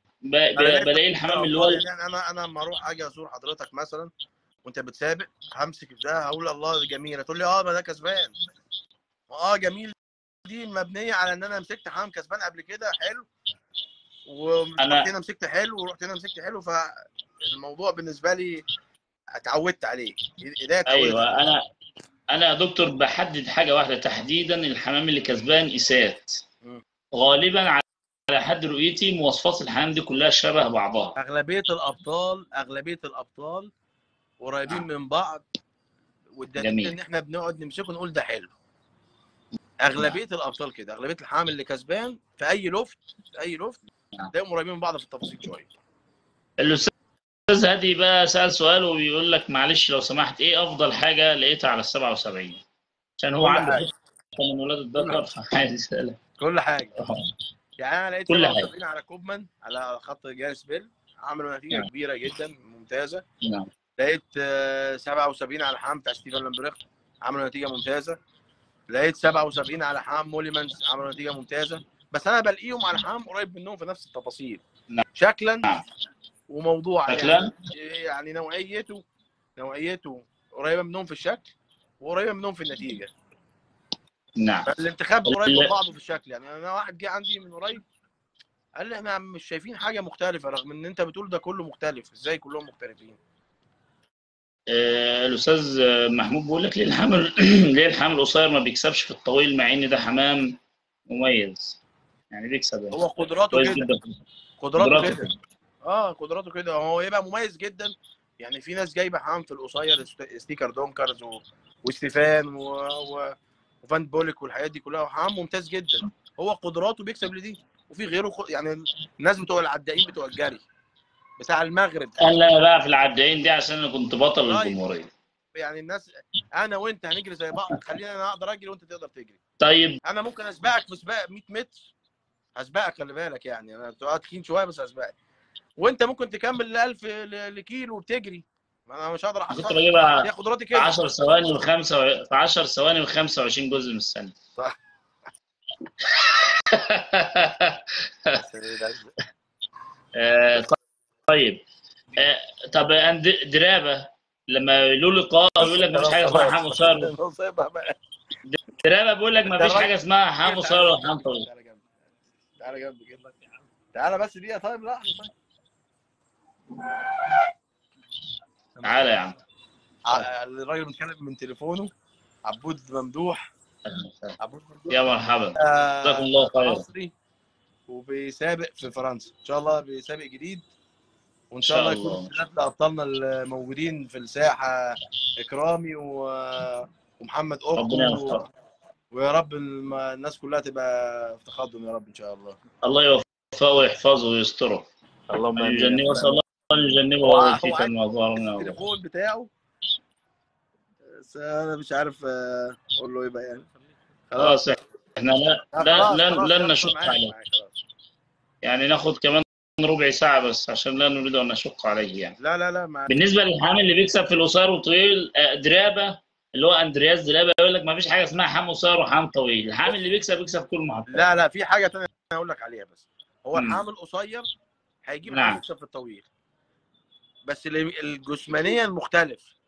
لقيت بلاقي الحمام اللي هو الابطال، يعني انا لما اروح اجي ازور حضرتك مثلا وانت بتسابق، همسك ده هقول الله جميله، تقول لي ما ده كسبان، جميل، دي مبنيه على ان انا مسكت حمام كسبان قبل كده حلو، ورحت انا. هنا مسكت حلو، ورحت هنا مسكت حلو، فالموضوع بالنسبه لي اتعودت عليه، ايديا اتعودت ايوه. عليه. انا يا دكتور بحدد حاجه واحده تحديدا، الحمام اللي كسبان اسات مم. غالبا على حد رؤيتي مواصفات الحمام دي كلها شبه بعضها. اغلبيه الابطال قريبين من بعض، والدليل جميل. ان احنا بنقعد نمسكه نقول ده حلو. نعم. اغلبيه الابطال كده، اغلبيه الحمام اللي كسبان في اي لوفت، نعم. تلاقيهم قريبين من بعض في التفاصيل شويه. الاستاذ هادي بقى سأل سؤال وبيقول لك معلش لو سمحت ايه افضل حاجه لقيتها على ال 77؟ عشان هو كل عنده حاجه، حته من ولاد الذكر فعايز يسالك. كل حاجه. يعني انا لقيت كل حاجه. 77 على كوبمان على خط جارس بيل، عملوا نتيجه نعم. كبيره جدا ممتازه. نعم. لقيت 77 على حام بتاع ستيفن لامبريخت، عملوا نتيجه ممتازه. لقيت 77 على حام موليمانز، عملوا نتيجه ممتازه. بس انا بلاقيهم على حام قريب منهم في نفس التفاصيل، نعم. شكلا وموضوعا. شكلا يعني نوعيته قريبه منهم في الشكل وقريبه منهم في النتيجه. نعم. فالانتخاب قريب من بعضه في الشكل. يعني انا واحد جه عندي من قريب قال لي احنا مش شايفين حاجه مختلفه، رغم ان انت بتقول ده كله مختلف. ازاي كلهم مختلفين؟ الاستاذ محمود بيقول لك ليه الحمل ليه الحمل القصير ما بيكسبش في الطويل مع ان ده حمام مميز، يعني بيكسب يعني. هو قدراته كويس كده، جدا. قدراته كده. قدراته كده. هو يبقى مميز جدا. يعني في ناس جايبه حمام في القصير، ستيكر دونكرز وستيفان وفان بوليك والحاجات دي كلها، حمام ممتاز جدا. هو قدراته بيكسب لدي. وفي غيره يعني الناس بتوع العدائين بتوع الجري بتاع المغرب. انا بقى في العدائين دي عشان انا كنت بطل طيب الجمهوريه. يعني الناس، انا وانت هنجري زي بعض. خلينا انا اقدر اجري وانت تقدر تجري. طيب انا ممكن اسبقك في سباق 100 متر، هسبقك. خلي بالك يعني انا بتبقى تخين شويه بس هسبقك. وانت ممكن تكمل ل 1000 لكيلو وبتجري. ما انا مش هقدر كنت احصلك. هي بجيبها قدراتي في كده. 10 ثواني في 10 ثواني و25 جزء من الثانيه. صح. طيب طب درابه لما له لقاء يقول لك ما فيش حاجه اسمها حمام قصير. درابه بيقول لك ما فيش حاجه اسمها حمام قصير ولا حمام طويل. تعالى جنبي كده. تعالى بس دقيقه. طيب لحظه. طيب تعالى يا عم. الراجل بيتكلم من تليفونه. عبود ممدوح. عبود ممدوح يا مرحبا، جزاكم الله خير. مصري وبيسابق في فرنسا. ان شاء الله بيسابق جديد، وان ان شاء شاء الله يكون الله امتداد لابطالنا الموجودين في الساحه، اكرامي ومحمد ربنا اوكو. يوفقك. ويا رب الناس كلها تبقى في تقدم يا رب ان شاء الله. الله يوفقه ويحفظه ويستره. اللهم امين. يجنبه، اسال الله ان يجنبه هو الفتن ما ظهر منها. التليفون بتاعه بس انا مش عارف اقول له ايه بقى يعني. خلاص احنا لن نشق عليه، خلاص. يعني ناخد كمان ربع ساعة بس عشان لا نريد أن نشق عليه يعني. لا بالنسبة للحامل اللي بيكسب في القصير والطويل درابة اللي هو أندرياس درابة يقول لك ما فيش حاجة اسمها حام قصير وحام طويل، الحامل اللي بيكسب كل محطات. لا في حاجة تانية أنا هقول لك عليها. بس هو الحامل قصير هيجيب حام يكسب في الطويل، بس الجسمانيا مختلف.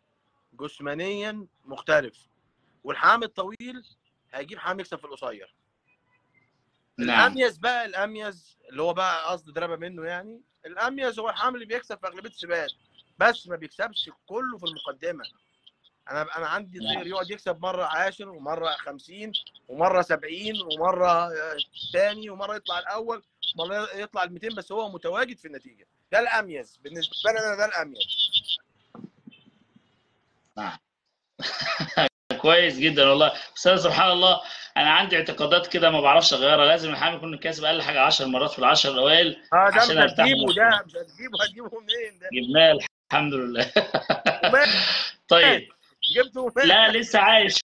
والحام الطويل هيجيب حام يكسب في القصير. الاميز بقى، الاميز اللي هو بقى قصد درابه منه يعني. الاميز هو الحامل اللي بيكسب في اغلبيه السباقات، بس ما بيكسبش كله في المقدمه. انا عندي طير يقعد يكسب مره 10 ومره 50 ومره 70 ومره ثاني ومره يطلع الاول ومره يطلع ال 200، بس هو متواجد في النتيجه. ده الاميز بالنسبه لي انا، ده الاميز. نعم. كويس جدا والله. بس انا سبحان الله انا عندي اعتقادات كده ما بعرفش اغيرها. لازم الحامل يكون كاسب اقل حاجه 10 مرات في ال10 الاوائل عشان ده مش هتجيبه. ده مش هتجيبه منين ده؟ جبناه الحمد لله. طيب جبته فين؟ لا لسه عايش.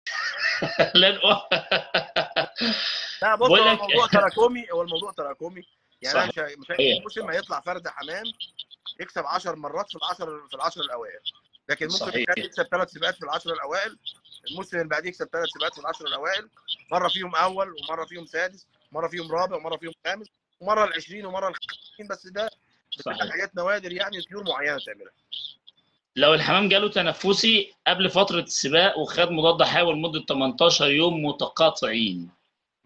لا بص، هو الموضوع تراكمي. يعني انا مش الموسم هيطلع فرد حمام يكسب 10 مرات في ال10 الاوائل، لكن ممكن يكسب 3 سباقات في ال10 الاوائل. الموسم اللي بعديه يكسب 3 سباقات في ال10 الاوائل، مره فيهم اول ومره فيهم سادس ومره فيهم رابع ومره فيهم خامس ومره ال20 ومره ال50. بس ده بتبقى حاجات نوادر يعني، طيور معينه تعملها. لو الحمام جاله تنفسي قبل فتره السباق وخد مضاد حيوي لمده 18 يوم متقاطعين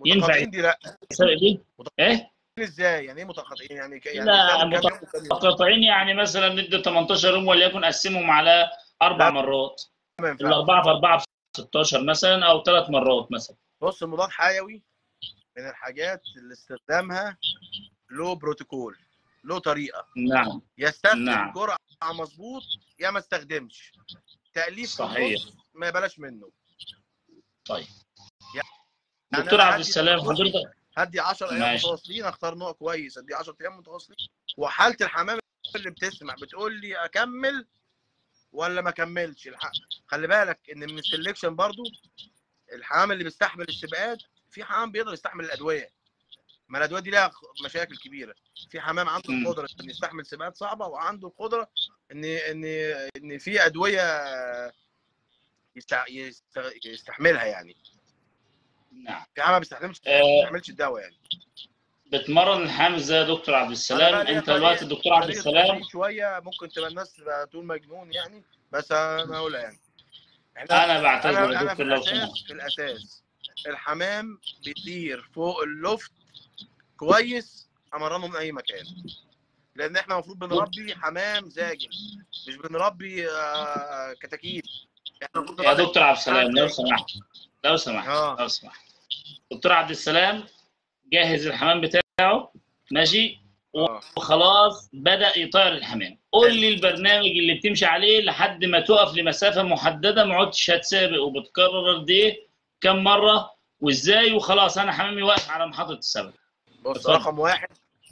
ينفع دي؟ لا. السباق دي؟ ايه؟ ازاي يعني ايه متقاطعين؟ يعني لا متقاطعين يعني مثلا ندي 18 يوم وليكن نقسمهم على 4 مرات. الاربعه في 4 في 16 مثلا، او 3 مرات مثلا. بص، المضاد حيوي من الحاجات اللي استخدامها له بروتوكول، له طريقه. نعم. يستخدم جرعه مظبوط يا ما استخدمش. تأليف صحيح. ما بلاش منه. طيب يعني دكتور عبد السلام حضرتك هدي 10 ايام متواصلين اختار نوع كويس، ادي 10 ايام متواصلين. وحاله الحمام اللي بتسمع بتقول لي اكمل ولا ما اكملش. خلي بالك ان من السلكشن برضو الحمام اللي بيستحمل السباقات، في حمام بيقدر يستحمل الادويه، ما الادويه دي لها مشاكل كبيره. في حمام عنده القدره ان يستحمل سباقات صعبه، وعنده القدره ان في ادويه يستحملها يعني. نعم. في حمام ما بيستحملش الدواء يعني. بتمرن الحمام ازاي يا دكتور عبد انا السلام؟ بقى ليا انت دلوقتي الدكتور عبد طريقه السلام. تمرين شويه ممكن تبقى الناس تقول مجنون يعني، بس انا هقولها يعني. انا بعتذر يا انا دكتور لو سمحت. في الاساس الحمام بيطير فوق اللفت كويس، امرنه من اي مكان، لان احنا المفروض بنربي حمام زاجل، مش بنربي كتاكيت. احنا المفروض يا نربي دكتور عبد السلام حمام لو زاجل. سمحت، لو سمحت، لو سمحت، دكتور عبد السلام جهز الحمام بتاعه، ماشي، وخلاص بدأ يطير الحمام. قول لي البرنامج اللي بتمشي عليه لحد ما تقف لمسافة محددة، ما عدتش هتسابق، وبتكرر دي كم مرة وازاي، وخلاص انا حمامي واقف على محطة السبق. بص، رقم واحد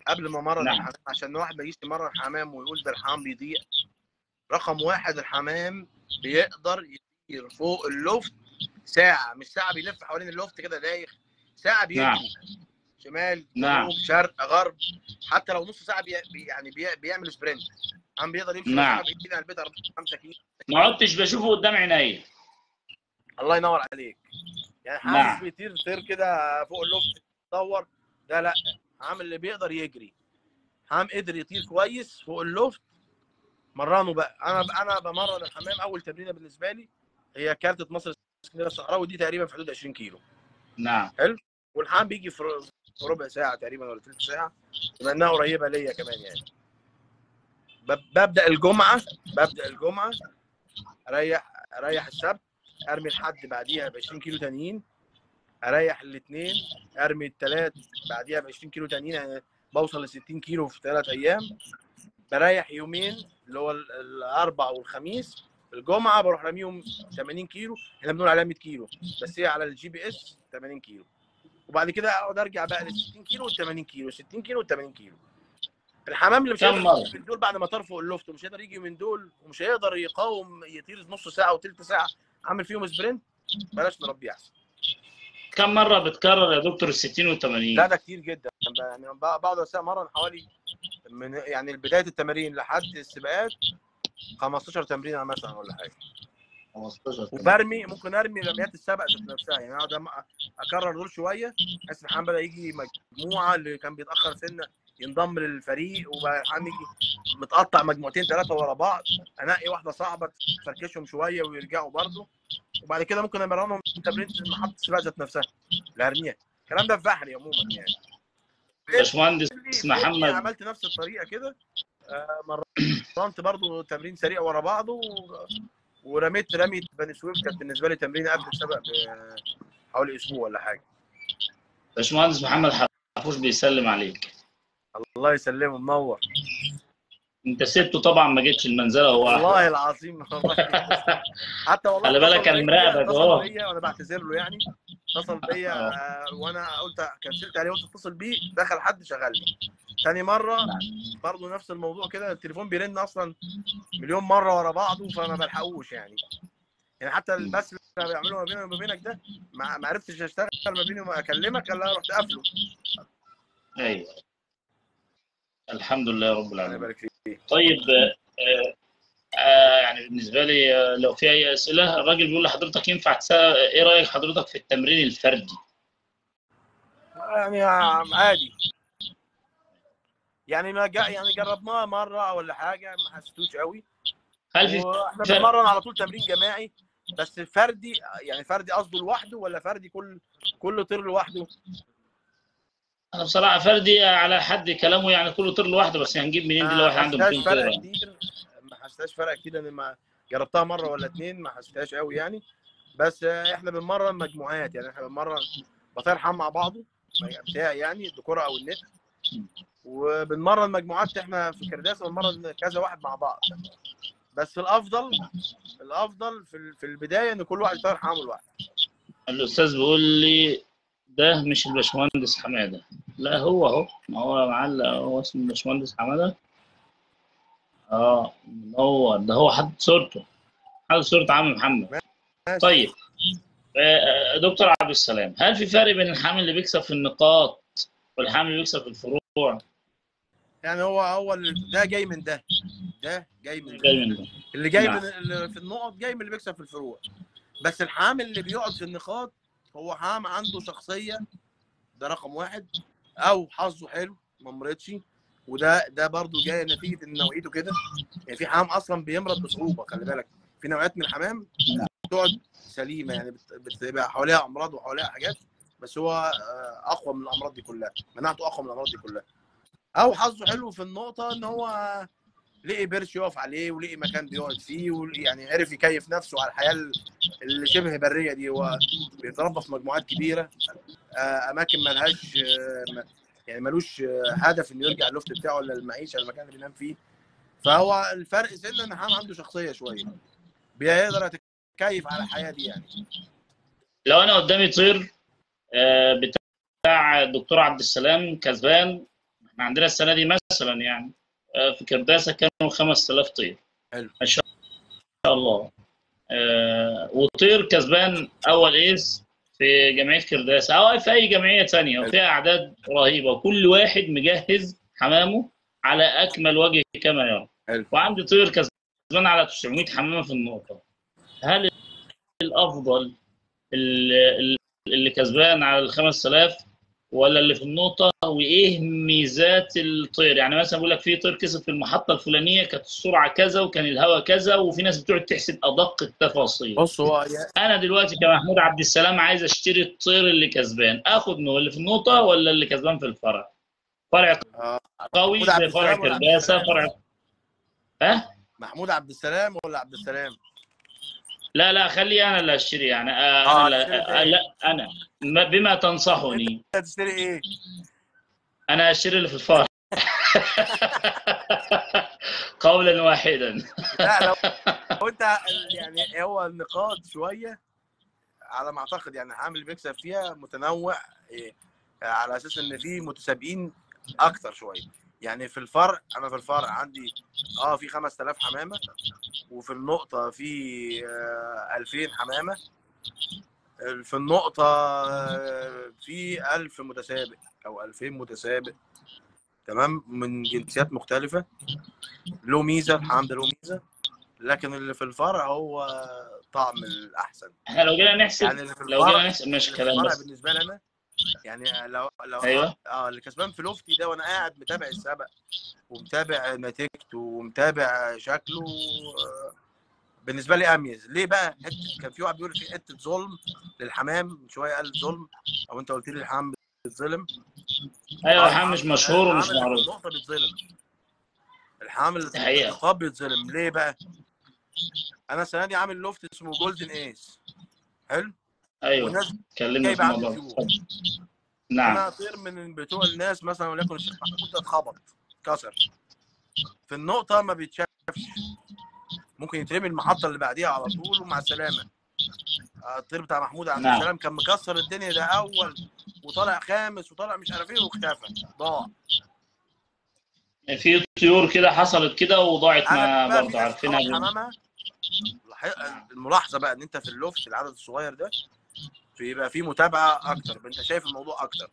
قبل ما امرن نعم. الحمام، عشان واحد ما يجيش يمرن حمام ويقول ده الحمام بيضيع. رقم واحد، الحمام بيقدر يطير فوق اللفت ساعة، مش ساعة بيلف حوالين اللفت كده دايخ، ساعة بيجري. نعم. شمال نعم. جنوب شرق غرب، حتى لو نص ساعة بيعمل سبرنت. الحمام بيقدر يمشي نعم. مسافة بعيدة عن البيت 5 كيلو. ما عدتش بشوفه قدام عينيا. الله ينور عليك. يعني حمام نعم. مش بيطير طير كده فوق اللفت يدور، ده لا، حمام اللي بيقدر يجري. حمام قدر يطير كويس فوق اللفت، مرنه بقى. انا بمرن الحمام. اول تمرينه بالنسبه لي هي كارتة مصر اسكندريه الصحراوي، دي تقريبا في حدود 20 كيلو. نعم. حلو. والحمام بيجي في ربع ساعه تقريبا ولا ثلث ساعه، بما انها قريبه ليا كمان يعني. ببدا الجمعه اريح السبت، ارمي الحد بعديها ب 20 كيلو تانيين، اريح الاثنين، ارمي الثلاث بعديها ب 20 كيلو تانيين، يعني بوصل ل 60 كيلو في 3 ايام. بريح يومين اللي هو الاربع والخميس. الجمعه بروح راميهم 80 كيلو، احنا بنقول عليها 100 كيلو بس هي على الجي بي اس 80 كيلو. وبعد كده اقعد ارجع بقى لل 60 كيلو وال 80 كيلو، 60 كيلو وال 80 كيلو. الحمام اللي مش هيقدر يجي من دول بعد ما ترفق اللفت، ومش هيقدر يجي من دول، ومش هيقدر يقاوم يطير نص ساعه وثلث ساعه عامل فيهم سبرنت، بلاش نربيه احسن. كم مره بتكرر يا دكتور ال 60 وال 80؟ لا ده كتير جدا يعني. بقعد امرن حوالي من يعني بدايه التمارين لحد السباقات 15 تمرينه مثلا ولا حاجه. 15. وبرمي، ممكن ارمي رميات السبق ذات نفسها يعني. اقعد اكرر دول شويه، بحيث الحمام بدا يجي مجموعه اللي كان بيتاخر سنه ينضم للفريق، وبقى الحمام يجي متقطع مجموعتين ثلاثه ورا بعض، انقي واحده صعبه تفركشهم شويه ويرجعوا برده. وبعد كده ممكن امرنهم تمرين محطه السباق ذات نفسها اللي هرميها. الكلام ده في بحري عموما يعني. باشمهندس محمد، عملت نفس الطريقه كده، مرنت برضو تمرين سريع ورا بعضه، ورميت رميه بني سويف كانت بالنسبه لي تمرين قبل السبق بحوالي اسبوع ولا حاجه. باشمهندس محمد حفوش بيسلم عليك. الله يسلمه، منور. انت سبته طبعا، ما جيتش المنزله هو. والله العظيم حتى والله خلي بالك انا مراقبك اهو. اتصل بيا وانا بعتذر له يعني. اتصل بيا وانا قلت كنسلت عليه، قلت اتصل بيه، دخل حد شغلني. ثاني مره برضه نفس الموضوع كده، التليفون بيرن اصلا مليون مره ورا بعضه، فما بلحقوش يعني حتى البث اللي بعمله ما بيني وما بينك ده ما عرفتش اشتغل ما بيني وما اكلمك الا رحت قافله. ايوه الحمد لله رب العالمين. الله يبارك فيك. طيب يعني بالنسبه لي لو في اي اسئله، الراجل بيقول لحضرتك ينفع ايه رايك حضرتك في التمرين الفردي؟ يعني عادي يعني، ما يعني جربناه مره ولا حاجه ما حسيتوش قوي. هل في احنا بنتمرن على طول تمرين جماعي، بس فردي يعني فردي قصده لوحده ولا فردي كل طير لوحده؟ انا بصراحه فردي على حد كلامه، يعني كله طير لوحده، بس هنجيب منين دي لو واحد عنده 200 طير؟ ما حسيتهاش فرق كتير، انا ما جربتها مره ولا اتنين ما حسيتهاش قوي يعني. بس احنا بنمرن مجموعات يعني، احنا بنمرن بطير حمام مع بعضه بتاعي يعني الدكوره او النت، وبنمرن مجموعات. احنا في كرداس بنمرن كذا واحد مع بعض، بس الافضل في البدايه ان كل واحد يطير حمامه لوحده. الاستاذ بيقول لي ده مش الباشمهندس حماده. لا هو اهو، ما هو معلق، هو اسمه الباشمهندس حماده. هو ده، هو حاطط صورته، عم محمد. طيب دكتور عبد السلام، هل في فرق بين الحامل اللي بيكسب في النقاط والحامل بيكسب في الفروع. يعني هو ده جاي من ده جاي من جاي ده، من ده. اللي جاي نعم. من اللي في النقط جاي من اللي بيكسب في الفروع. بس الحامل اللي بيقعد في النقاط هو حام عنده شخصيه، ده رقم واحد، او حظه حلو ما مرضش، وده برضو جاي نتيجه ان نوعيته كده. يعني في حمام اصلا بيمرض بصعوبه، خلي بالك، في نوعيات من الحمام بتقعد سليمه، يعني بتبقى حواليها امراض وحواليها حاجات، بس هو اقوى من الامراض دي كلها، مناعته اقوى من الامراض دي كلها. او حظه حلو في النقطه ان هو لقي برش يقف عليه، ولقي مكان بيقعد فيه، يعني عرف يكيف نفسه على الحياه اللي شبه بريه دي. هو بيتربى في مجموعات كبيره، اماكن ملهاش يعني ملوش هدف انه يرجع اللوفت بتاعه ولا المعيشه المكان اللي بينام فيه. فهو الفرق سنه ان حمام عنده شخصيه شويه، بيقدر يتكيف على الحياه دي يعني. لو انا قدامي طير بتاع الدكتور عبد السلام كسبان، احنا عندنا السنه دي مثلا يعني في كرداسه كانوا 5000 طير. حلو. ما شاء الله. وطير كسبان اول ايس في جمعيه كرداسه او في اي جمعيه ثانيه، حلو. وفيها اعداد رهيبه، وكل واحد مجهز حمامه على اكمل وجه كما يرى. حلو. وعندي طير كسبان على 900 حمامه في النقطه. هل الافضل اللي كسبان على ال 5000 ولا اللي في النقطه؟ وايه ميزات الطير؟ يعني مثلا بيقول لك في طير كسب في المحطه الفلانيه كانت السرعه كذا وكان الهواء كذا، وفي ناس بتقعد تحسب ادق التفاصيل. بص هو انا دلوقتي كمحمود عبد السلام عايز اشتري الطير اللي كسبان، اخد من اللي في النقطه ولا اللي كسبان في الفرع؟ فرع قوي محمود زي عبد فرع السلام ولا عبد كرداسه، السلام؟ فرع ها. محمود عبد السلام ولا عبد السلام؟ لا لا، خلي انا اللي اشتري يعني. انا اللي هتشتري ايه؟ لا انا بما انت تنصحني. هتشتري ايه؟ انا اشتري اللي في الفرع. قولا واحدا. لا لو انت يعني هو النقاط شويه على ما اعتقد، يعني الحمام اللي بيكسب فيها متنوع، على اساس ان في متسابقين اكتر شويه. يعني في الفرع، انا في الفرع عندي في 5000 حمامه، وفي النقطه في 2000 حمامه. في النقطه في 1000 متسابق او 2000 متسابق، تمام، من جنسيات مختلفه. له ميزه الحمام ده، له ميزه، لكن اللي في الفرع هو طعم الاحسن. احنا لو جينا نحسب، يعني اللي في لو جينا الفرع نحسب مش اللي في كلام الفرع بس. بالنسبه لي انا، يعني لو ايوه. اللي كسبان في لوفتي ده وانا قاعد متابع السبق ومتابع نتيجته ومتابع شكله، بالنسبه لي اميز. ليه بقى؟ كان في واحد بيقول في حته ظلم للحمام من شويه، قال ظلم، او انت قلت لي الحمام بيتظلم. ايوه، الحمام مش مشهور ومش الحمام اللي في معروف. النقطه بيتظلم، الحمام اللي دي في حقيقه. النقاط بيتظلم. ليه بقى؟ انا السنه دي عامل لوفت اسمه جولدن ايس، حلو، ايوه، والناس اتكلمنا في جايبه عندي الموضوع ده. طيور. نعم. انا طير من بتوع الناس مثلا، وليكن الشيخ محمود ده اتخبط كسر في النقطه، ما بيتشافش، ممكن يترمي المحطه اللي بعديها على طول ومع السلامه. الطير بتاع محمود عبد نعم. السلام كان مكسر الدنيا، ده اول وطالع خامس وطالع مش عارف ايه، واختفى ضاع. في طيور كده حصلت كده وضاعت، انا ما بقى في برضه ناس عارفينها اتخبط حمامها. الملاحظه بقى ان انت في اللوفت العدد الصغير ده بيبقى فيه متابعه اكتر، انت شايف الموضوع اكتر.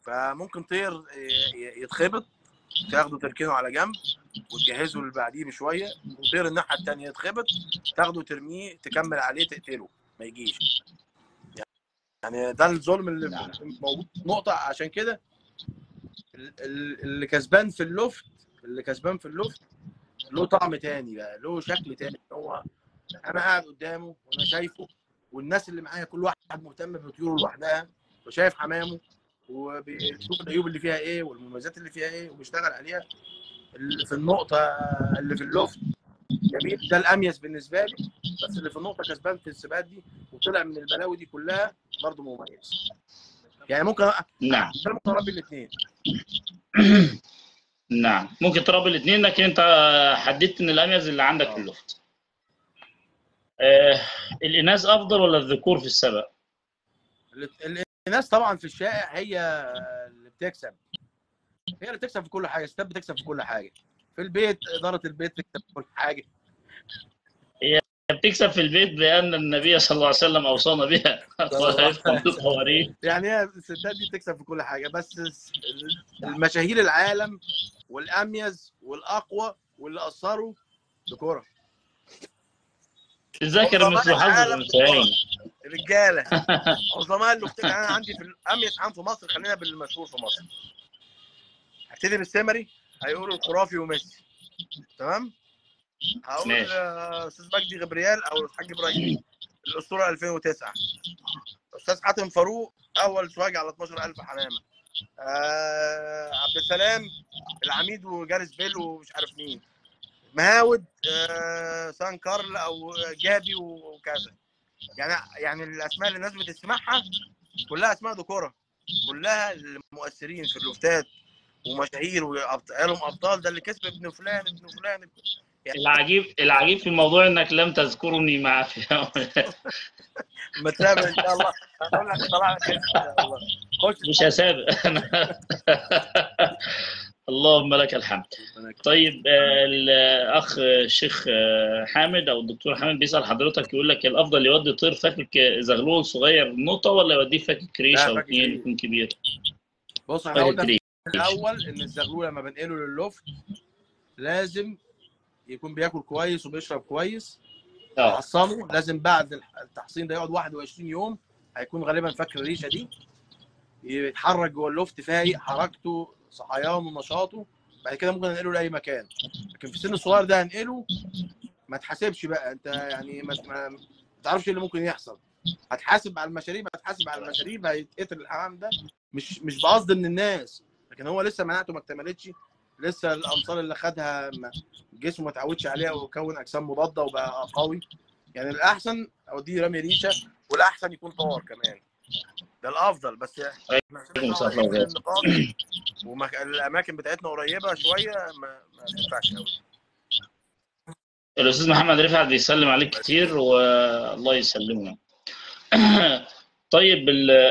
فممكن طير يتخبط، تاخده تركنه على جنب وتجهزه اللي بعديه بشويه، وطير الناحيه الثانيه يتخبط، تاخده ترميه تكمل عليه تقتله ما يجيش. يعني ده الظلم اللي نعم. موجود في النقطه. عشان كده اللي كسبان في اللوفت، اللي كسبان في اللوفت له طعم تاني بقى، له شكل تاني. هو انا قاعد قدامه وانا شايفه، والناس اللي معايا كل واحد مهتم بطيوره لوحدها وشايف حمامه وبيشوف العيوب اللي فيها ايه والمميزات اللي فيها ايه وبيشتغل عليها. اللي في النقطه اللي في اللوفت جميل، ده الاميز بالنسبه لي. بس اللي في النقطه كسبان في السباقات دي وطلع من البلاوي دي كلها برضه مميز. يعني ممكن نعم. ممكن اربي الاثنين. نعم، ممكن تربي الاثنين، لكن انت حددت ان الاميز اللي عندك في اللفت. الاناث افضل ولا الذكور في السبق؟ الناس طبعا في الشائع هي اللي بتكسب، هي اللي بتكسب في كل حاجه. الستات بتكسب في كل حاجه، في البيت اداره البيت تكسب في كل حاجه. هي بتكسب في البيت بأن النبي صلى الله عليه وسلم أوصانا بها ويفهم في القوارير. يعني هي الستات دي بتكسب في كل حاجه، بس المشاهير العالم والاميز والاقوى واللي اثروا دكوره. تذاكر عظماء مثل حظ العالم دكوره، الأنثيين. رجاله عظماء اللي يعني انا عندي في الاميز عام في مصر، خلينا بالمشهور في مصر. هبتدي بالسمري، هيقولوا الخرافي وميسي، تمام. هقول ماشي. استاذ مجدي غبريال او الحاج ابراهيم الاسطوره 2009. استاذ حاتم فاروق اول سواج على 12000 حمامه. عبد السلام العميد وجاريس بيل ومش عارف مين. مهاود سان كارل او جابي وكذا. يعني الاسماء اللي الناس بتسمعها كلها اسماء دكوره، كلها المؤثرين في اللوفتات ومشاهير وقالهم ابطال، ده اللي كسب ابن فلان ابن فلان يعني العجيب في الموضوع انك لم تذكرني مع في ما تسابق ان شاء الله، هقول لك طلع كسب ان شاء الله. خش مش هسابق انا. اللهم لك الحمد. طيب الاخ الشيخ حامد او الدكتور حامد بيسال حضرتك، يقول لك الافضل يودي طير فاكك زغلول صغير نقطه ولا يوديه فاكك ريشه او اثنين يكون كبير؟ بص احنا قلنا في الاول ان الزغلول لما بنقله لللفت لازم يكون بياكل كويس وبيشرب كويس. تحصنه لازم بعد التحصين ده يقعد 21 يوم، هيكون غالبا فاكر الريشه دي، يتحرك جوه اللفت فايق، حركته صحيانه ونشاطه. بعد كده ممكن ننقله لاي مكان. لكن في السن الصغير ده هنقله ما تحاسبش بقى انت، يعني ما تعرفش اللي ممكن يحصل. هتحاسب على المشاريب، هتحاسب على المشاريب، هيتقتل الحمام ده. مش بقصد من الناس، لكن هو لسه مناعته ما اكتملتش، لسه الامصار اللي خدها جسمه ما اتعودش عليها وكون اجسام مضاده وبقى قوي. يعني الاحسن اوديه رمي ريشه، والاحسن يكون طار كمان، ده الافضل. بس والاماكن بتاعتنا قريبه شويه ما تنفعش قوي. الاستاذ محمد رفعت بيسلم عليك كتير والله يسلمه. طيب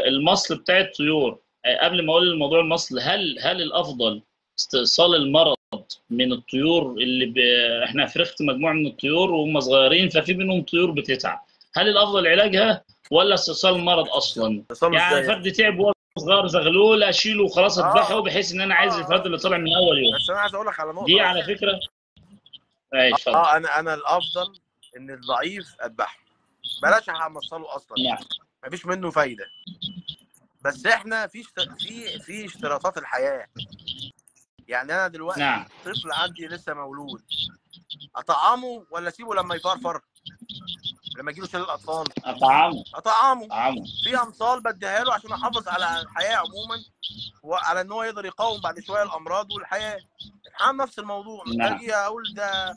المصل بتاع الطيور، قبل ما اقول الموضوع المصل، هل الافضل استئصال المرض من الطيور اللي احنا فرخت مجموعه من الطيور وهم صغيرين ففي منهم طيور بتتعب، هل الافضل علاجها ولا استئصال المرض اصلا؟ يعني فرد تعب وهو صغير زغلول اشيله وخلاص اذبحه بحيث ان انا عايز الفرد اللي طالع من اول يوم. بس انا عايز اقول لك على نقطه دي على فكره انا الافضل ان الضعيف اذبحه، بلاش همصله اصلا. نعم. مفيش منه فايده. بس احنا في اشتراطات الحياه. يعني انا دلوقتي نعم. طفل عندي لسه مولود، اطعمه ولا اسيبه لما يفرفر، لما يجي له شلل الاطفال؟ اطعمه. في امثال بديها له عشان احافظ على الحياه عموما، وعلى ان هو يقدر يقاوم بعد شويه الامراض والحياه. الحمام نفس الموضوع. اجي اقول ده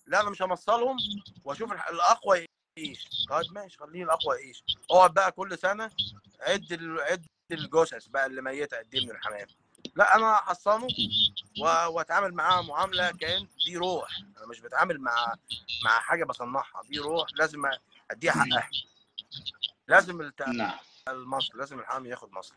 لا انا مش همصلهم واشوف الاقوى يعيش. طيب ماشي، خليه الاقوى يعيش. اقعد بقى كل سنه عد الجثث بقى اللي ميته قد ايه من الحمام. لا انا احصنه واتعامل معاه معامله كان دي روح. انا مش بتعامل مع حاجه بصنعها، دي روح لازم اديها حقها. لازم المصل، لازم الحمام ياخد مصل.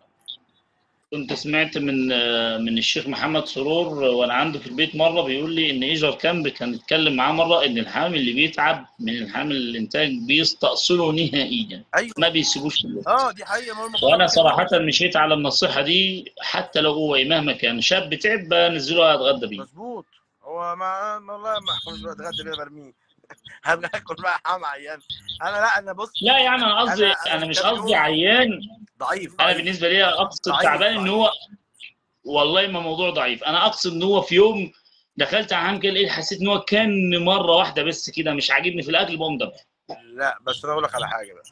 كنت سمعت من الشيخ محمد سرور وانا عنده في البيت مره بيقول لي ان ايجار كامب كان اتكلم معاه مره ان الحمام اللي بيتعب من الحمام الانتاج بيستأصله نهائيا. أيوة. ما بيسيبوش في البيت. دي حقيقه. وانا صراحه مشيت على النصيحه دي، حتى لو هو مهما كان شاب تعب بنزله اتغدى بيه. مظبوط. هو ما والله ما احكمش اتغدى بيه برميه. هاكل بقى حمام عيان. انا بص، لا يعني انا قصدي انا مش قصدي عيان ضعيف. انا بالنسبه لي اقصد تعبان ان هو والله ما موضوع ضعيف. انا اقصد ان هو في يوم دخلت على حمام كده حسيت ان هو كان مره واحده بس كده مش عاجبني في الاكل بقوم دبح. لا بس انا اقول لك على حاجه بقى.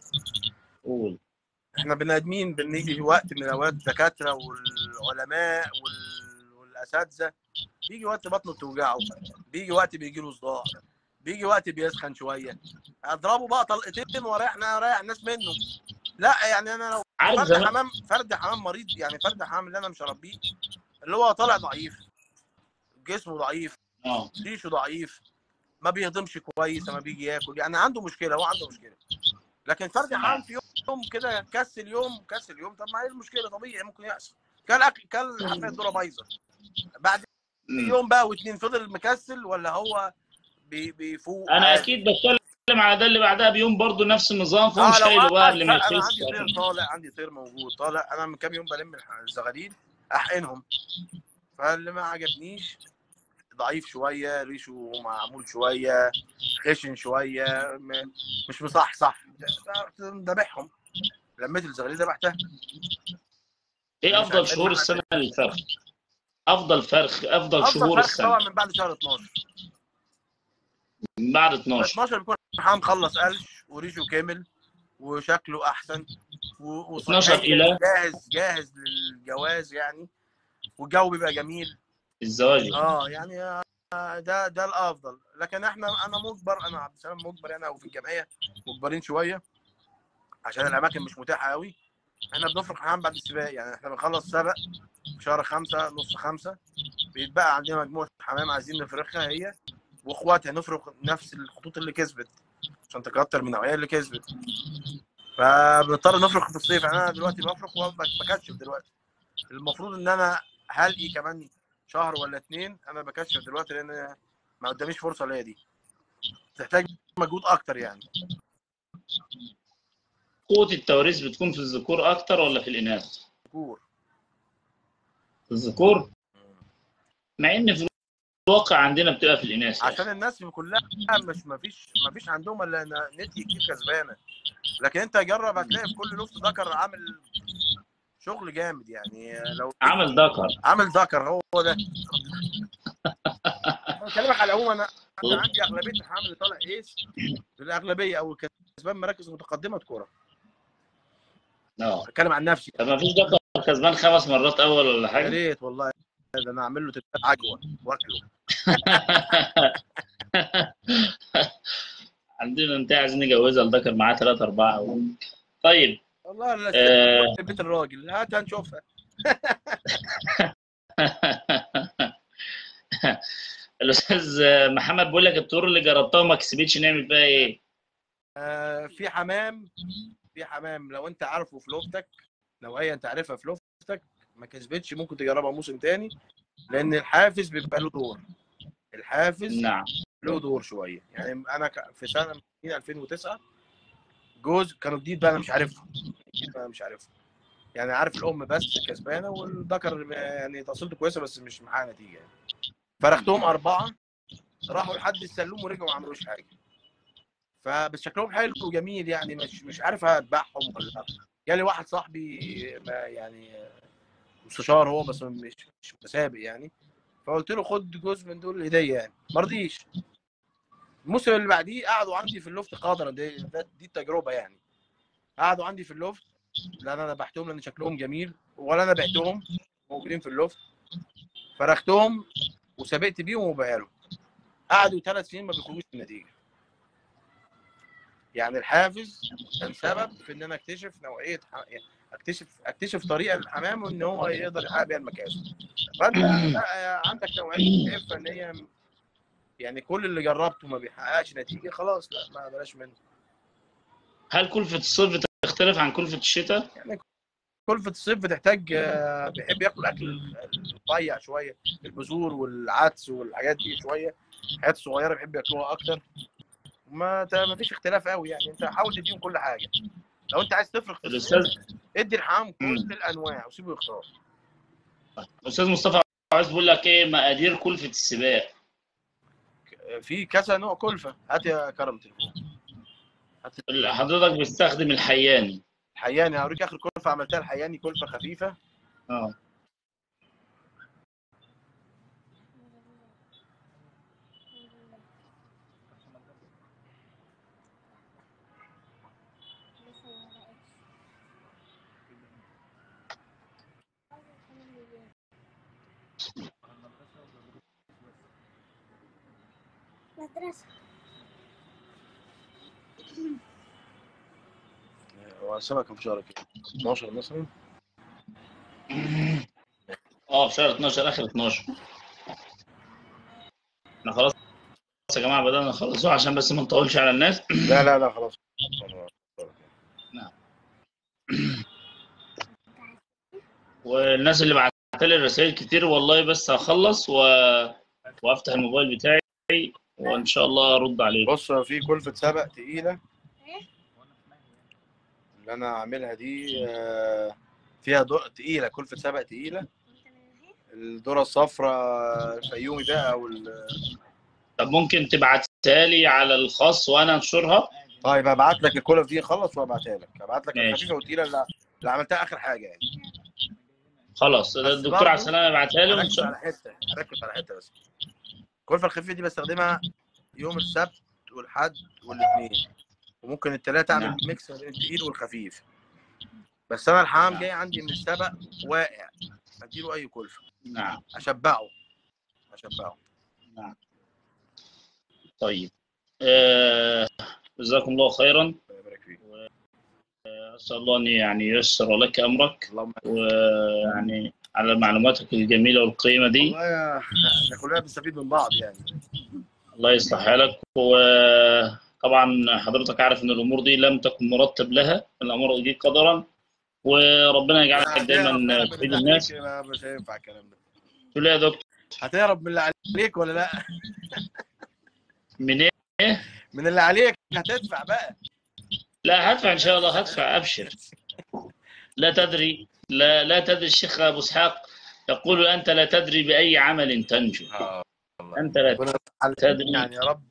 قول. احنا بني ادمين بنيجي في وقت من الاوقات، الدكاتره والعلماء والاساتذه بيجي وقت بطنه بتوجعه، بيجي وقت بيجي له صداع، بيجي وقت بيسخن شويه، اضربه بقى طلقتين ورايح الناس منه. لا يعني انا لو فرد حمام مريض، يعني فرد حمام اللي انا مش هربيه اللي هو طالع ضعيف، جسمه ضعيف، ريشه ضعيف، ما بيهضمش كويس لما بيجي ياكل، يعني عنده مشكله، هو عنده مشكله. لكن فرد حمام في يوم كده كسل يوم، طب ما هي المشكله طبيعي ممكن يحصل. كل حفايه الذره بايظه، بعد يوم بقى واثنين فضل مكسل ولا هو بيفوق؟ انا اكيد بتكلم على ده اللي بعدها بيوم برضو نفس النظام، فهم لو شايله بقى قبل ما انا يخلص. عندي طير طالع، عندي طير موجود طالع، انا من كام يوم بلم الزغاليل احقنهم، فاللي ما عجبنيش ضعيف شويه، ريشه معمول شويه، خشن شويه، مش مصحصح، ذبحهم، لميت الزغاليل ذبحتها. ايه احنا مش افضل عارفين شهور السنه للفرخ؟ افضل افضل شهور فرخ السنه طبعا من بعد شهر 12. من بعد 12. 12 بيكون الحمام خلص قلش وريشه كامل وشكله احسن 12 وصحيا الى جاهز للجواز يعني، والجو بيبقى جميل. الزواج. يعني ده الافضل. لكن انا مجبر، انا عبد السلام مجبر يعني، او في الجمعيه مجبرين شويه عشان الاماكن مش متاحه قوي. احنا بنفرق حمام بعد السباق، يعني احنا بنخلص سبق في شهر 5 نص 5، بيتبقى عندنا مجموعه حمام عايزين نفرخها هي واخواتها، نفرق نفس الخطوط اللي كسبت عشان تكتر من النوعيه اللي كسبت، فبنضطر نفرق في الصيف. يعني انا دلوقتي بفرق وبكشف دلوقتي، المفروض ان انا هلقي كمان شهر ولا 2، انا بكشف دلوقتي لان ما قداميش فرصه ليا دي، تحتاج مجهود اكتر يعني. قوه التوريث بتكون في الذكور اكتر ولا في الاناث؟ ذكور. في الذكور، مع ان في الواقع عندنا بتبقى في الاناث يا عشان اخي. الناس كلها مش ما فيش عندهم الا نتي كتير كسبانه، لكن انت جرب هتلاقي في كل لفت ذكر عامل شغل جامد يعني. لو عمل ذكر. عامل ذكر هو ده. بكلمك على العموم، انا عندي اغلبيه الحمام اللي طالع ايس، الاغلبيه او الكسبان مراكز متقدمه كوره. بتكلم عن نفسي. طب ما فيش ذكر كسبان 5 مرات اول ولا يا حاجه؟ ريت والله، ده انا اعمل له تلات عجوه واكله. عندنا انت عايزين نجوزها الذكر معاه 3 4. طيب. والله الست آه. بيت الراجل، هات هنشوفها. الاستاذ محمد بيقول لك الطيور اللي جربتها وما كسبتش نعمل فيها ايه؟ في حمام لو انت عارفه في لوفتك، نوعيه انت عارفها في لوفتك ما كسبتش، ممكن تجربها موسم تاني، لان الحافز بيبقى له دور. الحافز نعم. له دور شويه يعني. انا في سنه 2009 جوز كانوا جديد بقى، انا مش عارفهم، يعني عارف الام بس كسبانه والذكر يعني تصلته كويسه بس مش معاها نتيجه يعني. فرختهم 4 راحوا لحد السلوم ورجعوا ما عملوش حاجه، فبس شكلهم حلو وجميل يعني، مش عارف هتبعهم ولا. جالي واحد صاحبي ما يعني مستشار هو بس مش متسابق يعني، فقلت له خد جزء من دول هديه يعني، ما رضيش. الموسم اللي بعديه قعدوا عندي في اللوفت قدرا، دي التجربه يعني، قعدوا عندي في اللوفت، لان انا ذبحتهم لان شكلهم جميل، ولا انا بعتهم موجودين في اللوفت، فرختهم وسابقت بيهم وبقالهم، قعدوا 3 سنين ما بيخرجوش النتيجه. يعني الحافز كان سبب في ان انا اكتشف نوعيه يعني اكتشف طريقه للحمام وان هو يقدر يحقق بيها المكاسب. فانت عندك نوعيه شايفها ان هي يعني كل اللي جربته ما بيحققش نتيجه، خلاص لا ما بلاش منه. هل كلفة الصيف بتختلف عن كلفة الشتاء؟ يعني كلفة الصيف بتحتاج بيحب ياكل اكل رفيع شويه، البذور والعدس والحاجات دي شويه، حاجات صغيره بيحب ياكلوها اكتر. ما فيش اختلاف قوي يعني، انت حاول تديهم كل حاجه. لو انت عايز تفرق في الصيف الاستاذ ادي الحمام كل الانواع وسيبه يختار. الاستاذ مصطفى عايز بيقول لك ايه مقادير كلفة السباق؟ في كذا نوع كلفه، هات يا كرم تليفون. حضرتك بتستخدم الحياني. الحياني هوريك اخر كلفه عملتها، الحياني كلفه خفيفه. اه. مدرسة. هو السنه كام شهر كده؟ 12 مثلا. في شهر 12 اخر 12. احنا خلاص يا جماعه بدانا نخلصوه عشان بس ما نطولش على الناس. لا خلاص. نعم. والناس اللي بعت لي الرسائل كتير والله، بس هخلص وافتح الموبايل بتاعي وان شاء الله ارد عليك. بص، في كلفة سبق تقيلة اللي انا عاملها دي، فيها تقيلة، كلفة سبق تقيلة. الذرة الصفراء الفيومي بقى طب ممكن تبعتها لي على الخاص وانا انشرها؟ طيب هبعت لك الكلف دي، خلص وهبعتها لك. هبعت لك ماشي الخفيفة والتقيلة اللي عملتها اخر حاجة يعني. خلاص، بس الدكتور عبد برضه السلام يبعتها لي هركز على حتة، بس. الكلفة الخفيفة دي بستخدمها يوم السبت والحد والاثنين، وممكن الثلاثة اعمل نعم. ميكس بين التقيل والخفيف. بس انا الحمام نعم. جاي عندي من السبق واقع، اديله اي كلفة نعم. اشبعه. نعم. طيب، جزاكم الله خيرا، الله يبارك فيك. أسأل الله أن يعني ييسر لك أمرك، اللهم ويعني على معلوماتك الجميلة والقيمة دي. والله احنا كلنا بنستفيد من بعض يعني. الله يصلح حالك. وطبعا حضرتك عارف أن الأمور دي لم تكن مرتب لها، الأمور دي قدرا، وربنا يجعلك هتهرب دايما فعلا من تفيد اللي عليك؟ الناس. مش هينفع الكلام ده. تقول لي يا دكتور هتهرب من اللي عليك ولا لا؟ من إيه؟ من اللي عليك هتدفع بقى. لا هدفع إن شاء الله، هدفع أبشر. لا تدري، لا تدري. الشيخ أبو إسحاق يقول أنت لا تدري بأي عمل تنجو. أنت لا تدري يعني يا رب،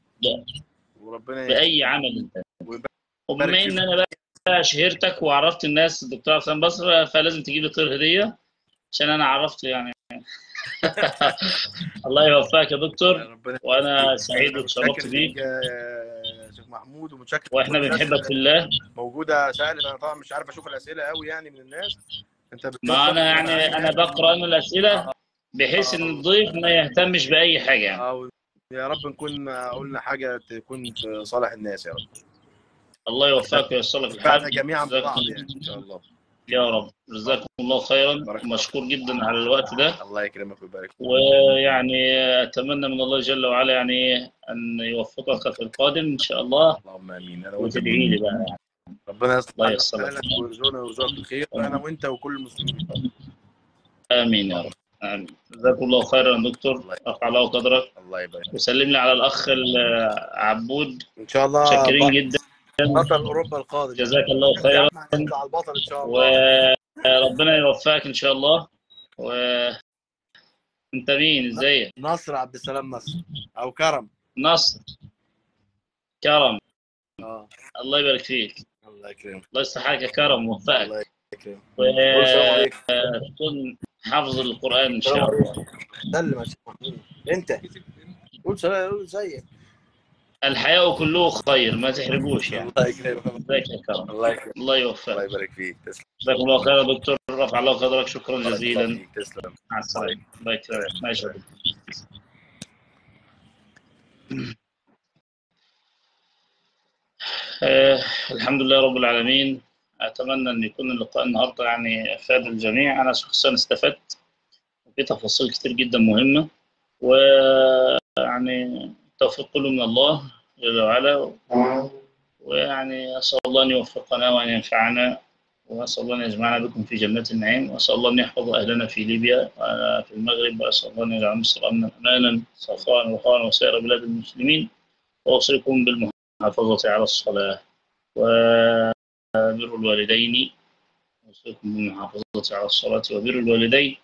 وربنا بأي عمل تنجو. ويبارك وبما فيك. إن أنا بقى شهرتك وعرفت الناس الدكتور حسام بصرة، فلازم تجيب لي طير هدية عشان أنا عرفت يعني. الله يوفقك يا دكتور، ربنا وأنا سعيد انا واتشرفت متشكر ليك بيك، يا شيخ محمود، ومتشكر وإحنا لكل الناس بنحبك في اللي الله. موجوده سالم. انا طبعا مش عارف اشوف الاسئله قوي يعني من الناس، انت ما بتشوفها أنا وانا يعني عارف أنا يعني. بقرأ أنا الأسئلة بحيث إن الضيف ما يهتمش بأي حاجة يعني. يا رب نكون قلنا حاجه تكون في صالح الناس يا رب. الله يوفقك وييسر لك بعنا الحال. جميعا جزاكم ببعض يعني ان شاء الله. يا رب، جزاكم الله خيرا، ومشكور جدا على الوقت ده. الله يكرمك ويبارك فيك. ويعني أتمنى من الله جل وعلا يعني أن يوفقك في القادم إن شاء الله، اللهم امين. انا وانت وتدعي لي بقى يعني. ربنا يصلح الله حالنا ييسر لك. وحالك ويرزقنا ويرزقك الخير، انا وانت وكل المسلمين. آمين يا رب. آمين. جزاكم الله خيرا يا دكتور، رفع الله قدرك. الله يبارك. وسلم لي على الأخ عبود. ان شاء الله شاكرين جدا. بطل اوروبا القادم يعني. جزاك الله يا خيرا، عم هنطلع البطل ان شاء الله. وربنا يوفقك إن شاء الله. وأنت مين؟ إزيك؟ نصر عبد السلام نصر او كرم. نصر كرم. اه الله يبارك فيك. الله يكرمك. الله يصلح حالك يا كرم ووفقك. الله يكرمك. السلام عليكم. وتكون حافظ القرآن إن شاء الله. سلم يا شيخ محمود. انت قول سلام، قول زيك. الحياء كله خير، ما تحرجوش يعني. الله يكرمك. ازيك يا كرم؟ الله يكرمك. الله الله يوفقك. يبارك فيك. تسلم. جزاكم الله خير يا دكتور، رفع الله قدرك. شكرا الله جزيلا. يبارك فيك. تسلم. مع السلامة. الله يكرمك. ماشي يا دكتور. الحمد لله رب العالمين. أتمنى أن يكون اللقاء النهاردة يعني أفاد الجميع. أنا شخصيا استفدت، وفي تفاصيل كتير جدا مهمة، ويعني التوفيق كله من الله جل وعلا. ويعني أسأل الله أن يوفقنا وأن ينفعنا، وأسأل الله أن يجمعنا بكم في جنات النعيم، وأسأل الله أن يحفظ أهلنا في ليبيا وفي المغرب، وأسأل الله أن يجعل مصر أمنا أمانا سخاء رخاء وسائر بلاد المسلمين، وأوصيكم بالمحافظة على الصلاة وبر الوالدين. أوصيكم بالمحافظة على الصلاة وبر الوالدين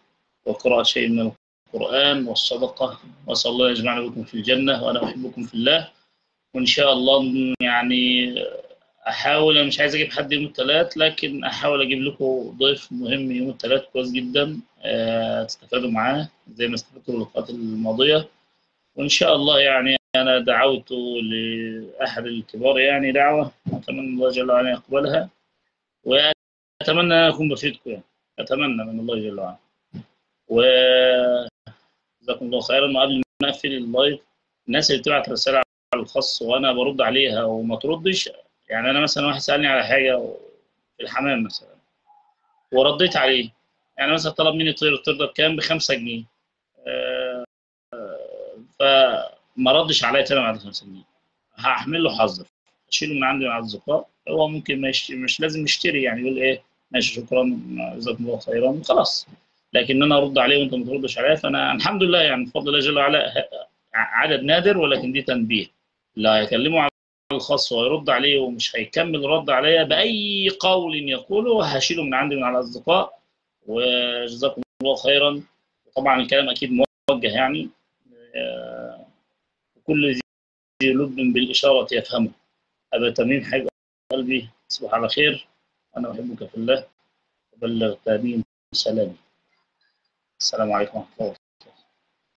وقراءة شيء من القرآن والصدقة، وأسأل الله أن يجمعنا بكم في الجنة، وأنا أحبكم في الله. وإن شاء الله يعني أحاول، أنا مش عايز أجيب حد يوم الثلاث، لكن أحاول أجيب لكم ضيف مهم يوم الثلاث كويس جدا، تستفادوا معاه زي ما استفدتوا اللقاءات الماضية. وإن شاء الله يعني أنا دعوت لأحد الكبار يعني دعوة، أتمنى الله جل وعلا يقبلها، وأتمنى أن أكون بفيدكم يعني، أتمنى من الله جل وعلا. وجزاكم الله خيرا. وقبل ما أقفل اللايف، الناس اللي بتبعت رسالة على الخاص وأنا برد عليها وما تردش، يعني أنا مثلا واحد سألني على حاجة في الحمام مثلا ورديت عليه، يعني مثلا طلب مني طير، الطير ده بكام؟ ب5 جنيه. فما ردش عليا تاني بعد 5 جنيه، هحمل له حظر، اشيله من عندي مع الاصدقاء. هو ممكن ما يشتري، مش لازم يشتري يعني، يقول ايه ماشي شكرا جزاكم الله خيرا خلاص. لكن انا ارد عليه وانت ما تردش عليا، فانا الحمد لله يعني بفضل الله جل وعلا عدد نادر، ولكن دي تنبيه. لا هيكلمه عن الخاص ويرد عليه ومش هيكمل رد عليا بأي قول يقوله، هشيله من عندي من على الأصدقاء. وجزاكم الله خيرا. طبعا الكلام أكيد موجه يعني، كل ذي لب بالإشارة يفهمه. أبا تميم حبيب قلبي، تصبح على خير. أنا أحبك في الله، وبلغ تامين سلامي. السلام عليكم ورحمة الله.